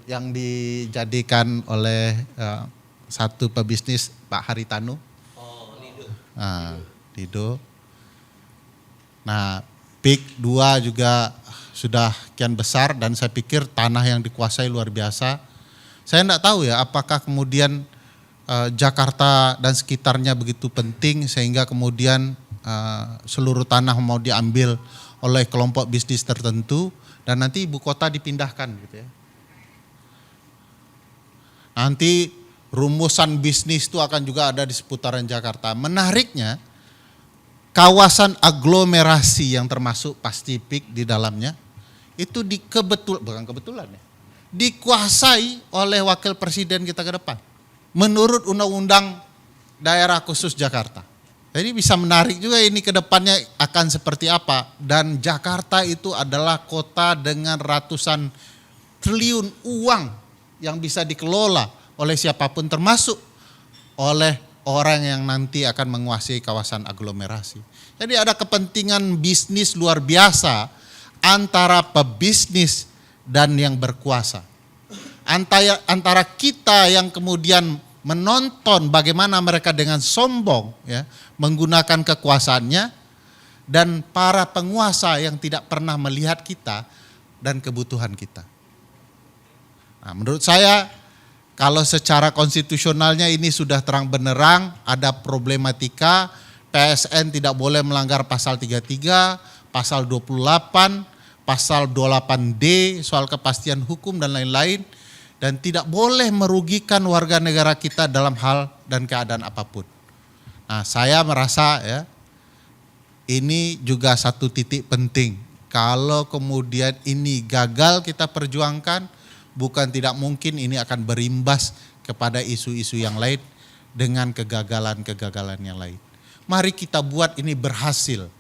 Yang dijadikan oleh satu pebisnis Pak Haritanu. Lido. Nah, PIK 2 juga sudah kian besar dan saya pikir tanah yang dikuasai luar biasa. Saya tidak tahu ya apakah kemudian Jakarta dan sekitarnya begitu penting sehingga kemudian seluruh tanah mau diambil oleh kelompok bisnis tertentu dan nanti ibu kota dipindahkan gitu ya. Nanti rumusan bisnis itu akan juga ada di seputaran Jakarta. Menariknya kawasan aglomerasi yang termasuk Pasifik di dalamnya itu bukan kebetulan ya, dikuasai oleh wakil presiden kita ke depan. Menurut Undang-Undang Daerah Khusus Jakarta. Jadi bisa menarik juga ini ke depannya akan seperti apa. Dan Jakarta itu adalah kota dengan ratusan triliun uang yang bisa dikelola oleh siapapun termasuk oleh orang yang nanti akan menguasai kawasan aglomerasi. Jadi ada kepentingan bisnis luar biasa antara pebisnis dan yang berkuasa. Antara kita yang kemudian menonton bagaimana mereka dengan sombong ya, menggunakan kekuasaannya dan para penguasa yang tidak pernah melihat kita dan kebutuhan kita. Nah, menurut saya kalau secara konstitusionalnya ini sudah terang benerang ada problematika, PSN tidak boleh melanggar pasal 33, pasal 28, pasal 28D soal kepastian hukum dan lain-lain. Dan tidak boleh merugikan warga negara kita dalam hal dan keadaan apapun. Nah, saya merasa ya ini juga satu titik penting. Kalau kemudian ini gagal kita perjuangkan, bukan tidak mungkin ini akan berimbas kepada isu-isu yang lain dengan kegagalan-kegagalan yang lain. Mari kita buat ini berhasil.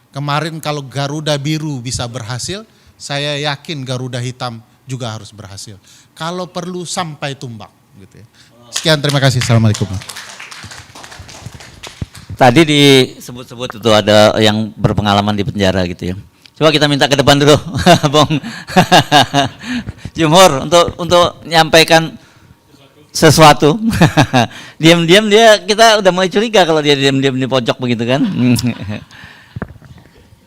Kemarin kalau Garuda Biru bisa berhasil, saya yakin Garuda Hitam juga harus berhasil. Kalau perlu sampai tumbang gitu ya. Sekian, terima kasih. Assalamualaikum. Tadi disebut-sebut itu ada yang berpengalaman di penjara gitu ya. Coba kita minta ke depan dulu, Bung Jumhur untuk menyampaikan sesuatu. Diam-diam kita udah mulai curiga kalau dia diam-diam di pojok begitu kan.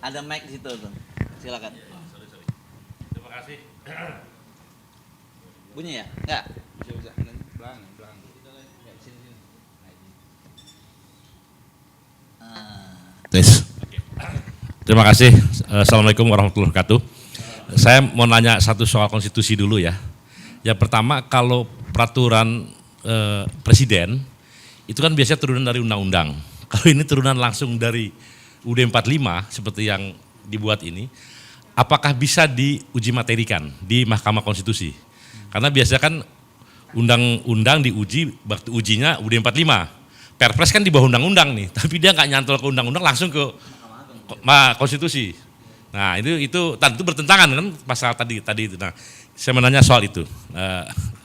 Ada mic di situ tuh. Silakan. Terima kasih. Bunyi ya? Enggak. Tes. Terima kasih. Assalamualaikum warahmatullahi wabarakatuh. Saya mau nanya satu soal konstitusi dulu ya. Yang pertama, kalau peraturan presiden itu kan biasanya turunan dari undang-undang. Kalau ini turunan langsung dari UUD 45 seperti yang dibuat ini, apakah bisa diuji materikan di Mahkamah Konstitusi? Karena biasanya kan undang-undang diuji, waktu ujinya UUD 45. Perpres kan di bawah undang-undang nih, tapi dia nggak nyantol ke undang-undang, langsung ke konstitusi. Nah itu tentu bertentangan kan pasal tadi itu. Nah saya menanya soal itu,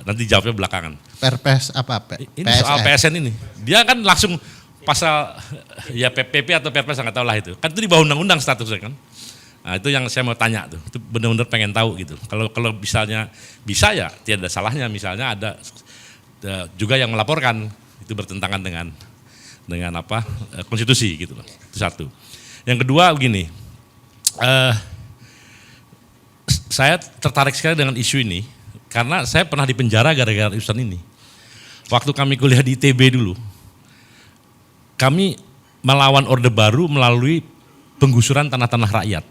nanti jawabnya belakangan. Perpres apa? Ini soal PSN ini, dia kan langsung pasal ya PP atau Perpres nggak tahu lah itu. Kan itu di bawah undang-undang statusnya kan. Nah itu yang saya mau tanya tuh, itu benar-benar pengen tahu gitu. Kalau misalnya bisa ya tidak ada salahnya, misalnya ada juga yang melaporkan itu bertentangan dengan apa konstitusi gitu loh. Itu satu. Yang kedua begini, saya tertarik sekali dengan isu ini karena saya pernah dipenjara gara-gara urusan ini. Waktu kami kuliah di ITB dulu, kami melawan Orde Baru melalui penggusuran tanah-tanah rakyat.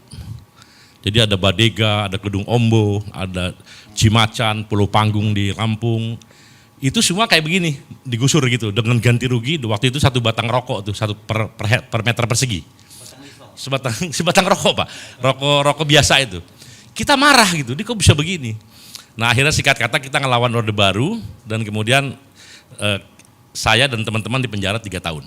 Jadi ada Badega, ada Kedung Ombo, ada Cimacan, Pulau Panggung di Lampung. Itu semua kayak begini, digusur gitu dengan ganti rugi. Waktu itu 1 batang rokok tuh, 1 per meter persegi. Sebatang rokok Pak, rokok biasa itu. Kita marah gitu, dia kok bisa begini. Nah akhirnya singkat kata kita ngelawan Orde Baru dan kemudian saya dan teman-teman dipenjara 3 tahun.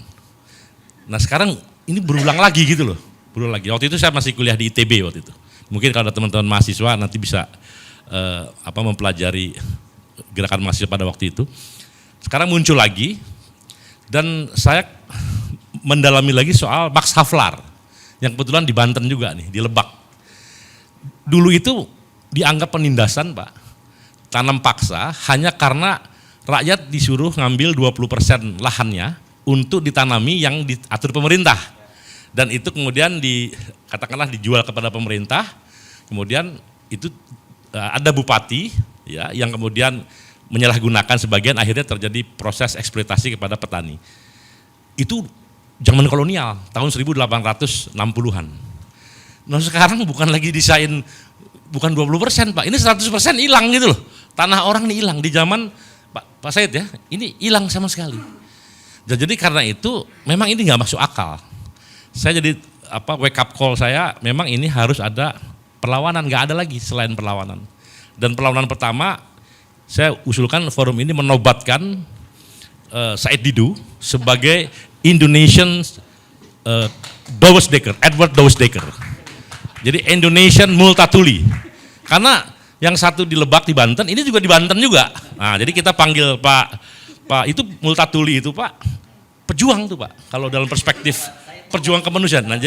Nah sekarang ini berulang lagi gitu loh, berulang lagi. Waktu itu saya masih kuliah di ITB waktu itu. Mungkin kalau ada teman-teman mahasiswa nanti bisa mempelajari gerakan mahasiswa pada waktu itu. Sekarang muncul lagi dan saya mendalami lagi soal Max Havelaar yang kebetulan di Banten juga nih, di Lebak. Dulu itu dianggap penindasan Pak, tanam paksa hanya karena rakyat disuruh ngambil 20% lahannya untuk ditanami yang diatur pemerintah. Dan itu kemudian katakanlah dijual kepada pemerintah, kemudian itu ada bupati ya yang kemudian menyalahgunakan sebagian, akhirnya terjadi proses eksploitasi kepada petani. Itu zaman kolonial, tahun 1860-an. Nah sekarang bukan lagi desain, bukan 20% Pak, ini 100% hilang gitu loh. Tanah orang ini hilang di zaman Pak Said ya, ini hilang sama sekali. Jadi karena itu memang ini nggak masuk akal. Saya jadi wake up call saya, memang ini harus ada perlawanan, nggak ada lagi selain perlawanan. Dan perlawanan pertama, saya usulkan forum ini menobatkan Said Didu sebagai Indonesian Edward Douwes Dekker. Jadi Indonesian Multatuli. Karena yang satu di Lebak di Banten, ini juga di Banten juga. Nah, jadi kita panggil Pak itu Multatuli itu Pak, pejuang tuh Pak. Kalau dalam perspektif perjuang kemanusiaan. Nah,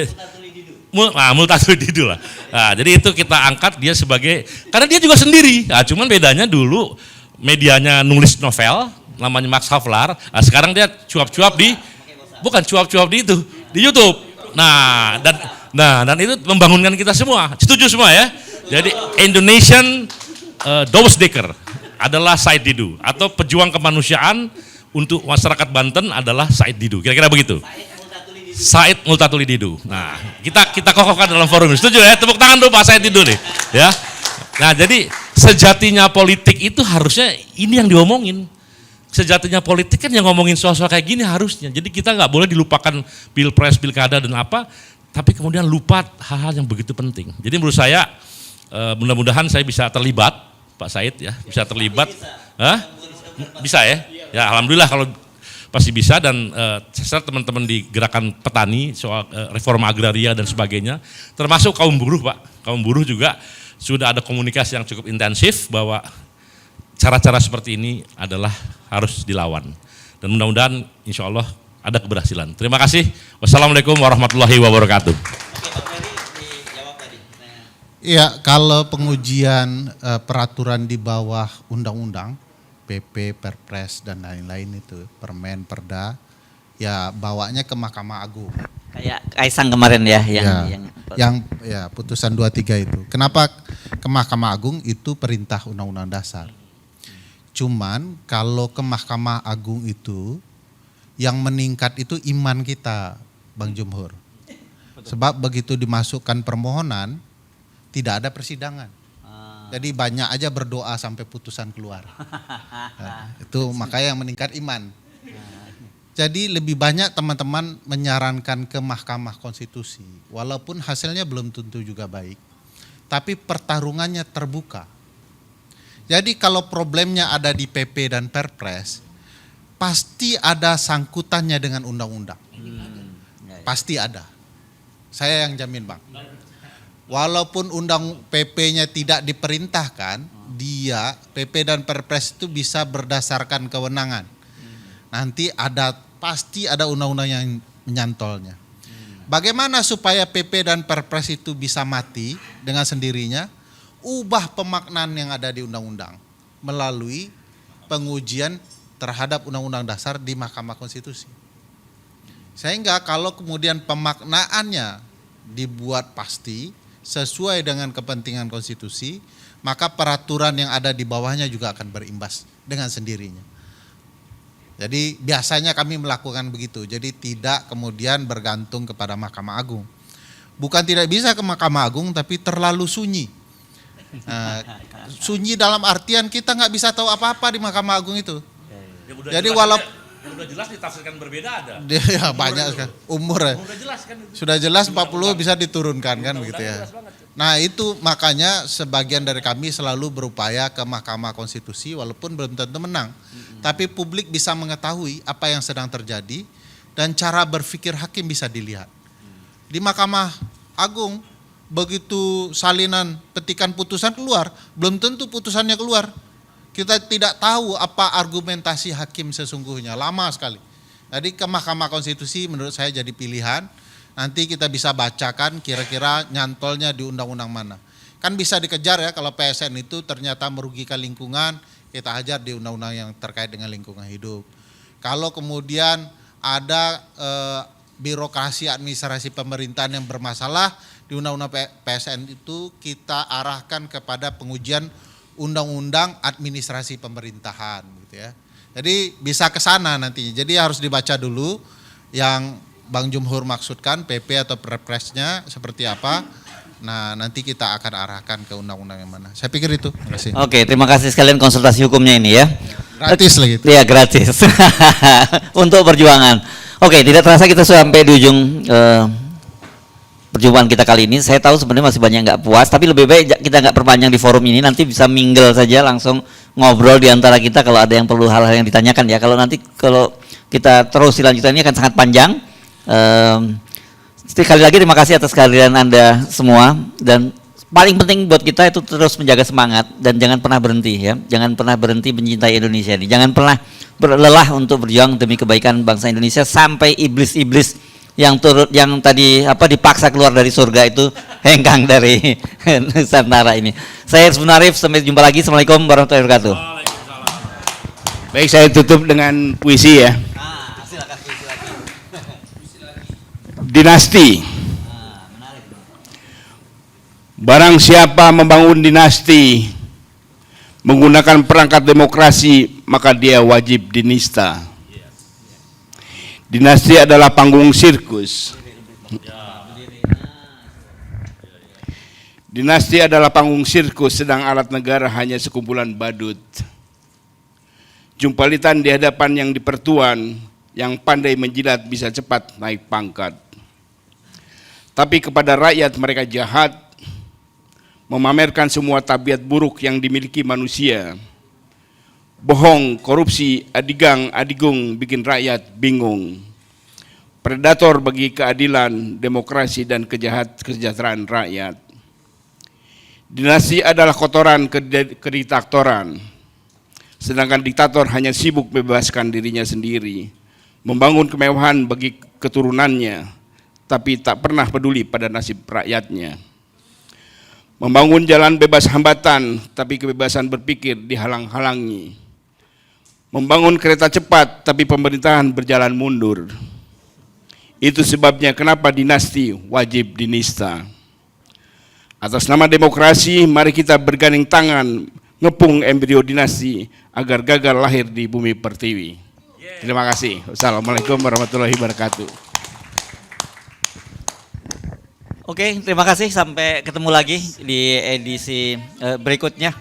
Multatuli Didu lah. Nah, jadi itu kita angkat dia sebagai, karena dia juga sendiri. Nah, cuman bedanya dulu medianya nulis novel, namanya Max Havelaar. Nah, sekarang dia cuap-cuap di YouTube. Nah, dan itu membangunkan kita semua. Setuju semua ya? Jadi Indonesian Douwes Dekker adalah Said Didu, atau pejuang kemanusiaan untuk masyarakat Banten adalah Said Didu. Kira-kira begitu. Said Multatuli Didu. Nah, kita kokohkan dalam forum ini. Setuju ya? Tepuk tangan dulu Pak Said Didu nih, ya. Nah, jadi sejatinya politik itu harusnya ini yang diomongin. Sejatinya politik kan yang ngomongin soal-soal kayak gini harusnya. Jadi kita nggak boleh dilupakan pilpres, pilkada dan apa, tapi kemudian lupa hal-hal yang begitu penting. Jadi menurut saya mudah-mudahan saya bisa terlibat, Pak Said ya, bisa terlibat. Bisa ya? Ya alhamdulillah kalau pasti bisa, dan saya teman-teman di gerakan petani soal reforma agraria dan sebagainya, termasuk kaum buruh Pak. Kaum buruh juga sudah ada komunikasi yang cukup intensif bahwa cara-cara seperti ini adalah harus dilawan. Dan mudah-mudahan insya Allah ada keberhasilan. Terima kasih. Wassalamualaikum warahmatullahi wabarakatuh. Iya, kalau pengujian peraturan di bawah undang-undang, PP, Perpres dan lain-lain itu, Permen, Perda, ya bawanya ke Mahkamah Agung. Kayak Kaisang kemarin ya, yang putusan 23 itu. Kenapa ke Mahkamah Agung? Itu perintah Undang-Undang Dasar. Cuman kalau ke Mahkamah Agung itu yang meningkat itu iman kita, Bang Jumhur. Sebab begitu dimasukkan permohonan tidak ada persidangan. Jadi banyak aja berdoa sampai putusan keluar. Nah, itu makanya yang meningkat iman. Jadi lebih banyak teman-teman menyarankan ke Mahkamah Konstitusi, walaupun hasilnya belum tentu juga baik, tapi pertarungannya terbuka. Jadi kalau problemnya ada di PP dan Perpres, pasti ada sangkutannya dengan undang-undang. Pasti ada. Saya yang jamin, Bang. Walaupun undang PP-nya tidak diperintahkan, dia PP dan Perpres itu bisa berdasarkan kewenangan. Nanti pasti ada undang-undang yang menyantolnya. Bagaimana supaya PP dan Perpres itu bisa mati dengan sendirinya? Ubah pemaknaan yang ada di undang-undang melalui pengujian terhadap undang-undang dasar di Mahkamah Konstitusi. Sehingga kalau kemudian pemaknaannya dibuat pasti sesuai dengan kepentingan konstitusi, maka peraturan yang ada di bawahnya juga akan berimbas dengan sendirinya. Jadi biasanya kami melakukan begitu, jadi tidak kemudian bergantung kepada Mahkamah Agung. Bukan tidak bisa ke Mahkamah Agung, tapi terlalu sunyi. Sunyi dalam artian kita nggak bisa tahu apa-apa di Mahkamah Agung itu. Jadi walaupun udah jelas ditafsirkan berbeda ada. Ya banyak sekali. Umur ya. Udah jelas kan. Sudah jelas 40 bisa diturunkan kan begitu ya. Nah itu makanya sebagian dari kami selalu berupaya ke Mahkamah Konstitusi walaupun belum tentu menang. Tapi publik bisa mengetahui apa yang sedang terjadi dan cara berpikir hakim bisa dilihat. Di Mahkamah Agung begitu salinan petikan putusan keluar, belum tentu putusannya keluar. Kita tidak tahu apa argumentasi hakim sesungguhnya, lama sekali. Jadi ke Mahkamah Konstitusi menurut saya jadi pilihan. Nanti kita bisa bacakan kira-kira nyantolnya di undang-undang mana. Kan bisa dikejar ya kalau PSN itu ternyata merugikan lingkungan, kita hajar di undang-undang yang terkait dengan lingkungan hidup. Kalau kemudian ada birokrasi administrasi pemerintahan yang bermasalah, di undang-undang PSN itu kita arahkan kepada pengujian undang-undang administrasi pemerintahan gitu ya. Jadi bisa ke sana nantinya. Jadi harus dibaca dulu yang Bang Jumhur maksudkan PP atau Perpresnya seperti apa. Nah, nanti kita akan arahkan ke undang-undang yang mana. Saya pikir itu. Terima kasih. Oke, terima kasih sekalian konsultasi hukumnya ini ya. Gratis lagi. Iya, gratis. Untuk perjuangan. Oke, tidak terasa kita sampai di ujung perjumpaan kita kali ini. Saya tahu sebenarnya masih banyak nggak puas, tapi lebih baik kita nggak perpanjang di forum ini. Nanti bisa mingle saja, langsung ngobrol di antara kita kalau ada yang perlu hal-hal yang ditanyakan ya. Kalau kita terus dilanjutkan ini akan sangat panjang. Sekali lagi terima kasih atas kehadiran Anda semua, dan paling penting buat kita itu terus menjaga semangat dan jangan pernah berhenti ya. Jangan pernah berhenti mencintai Indonesia ini. Jangan pernah berlelah untuk berjuang demi kebaikan bangsa Indonesia sampai iblis-iblis yang tadi dipaksa keluar dari surga itu hengkang dari Nusantara ini. Saya Irsbun Arif, sampai jumpa lagi. Assalamualaikum warahmatullahi wabarakatuh. Baik, saya tutup dengan puisi ya. Silakan puisi lagi. Dinasti. Barang siapa membangun dinasti menggunakan perangkat demokrasi, maka dia wajib dinista. Dinasti adalah panggung sirkus. Dinasti adalah panggung sirkus, sedang alat negara hanya sekumpulan badut. Jumpalitan di hadapan yang dipertuan, yang pandai menjilat bisa cepat naik pangkat. Tapi kepada rakyat mereka jahat, memamerkan semua tabiat buruk yang dimiliki manusia. Bohong, korupsi, adigang, adigung bikin rakyat bingung. Predator bagi keadilan, demokrasi, dan kesejahteraan rakyat. Dinasti adalah kotoran kediktatoran. Sedangkan diktator hanya sibuk bebaskan dirinya sendiri, membangun kemewahan bagi keturunannya, tapi tak pernah peduli pada nasib rakyatnya. Membangun jalan bebas hambatan, tapi kebebasan berpikir dihalang-halangi. Membangun kereta cepat, tapi pemerintahan berjalan mundur. Itu sebabnya kenapa dinasti wajib dinista. Atas nama demokrasi, mari kita bergandeng tangan, ngepung embrio dinasti, agar gagal lahir di bumi pertiwi. Terima kasih. Wassalamualaikum warahmatullahi wabarakatuh. Oke, terima kasih. Sampai ketemu lagi di edisi berikutnya.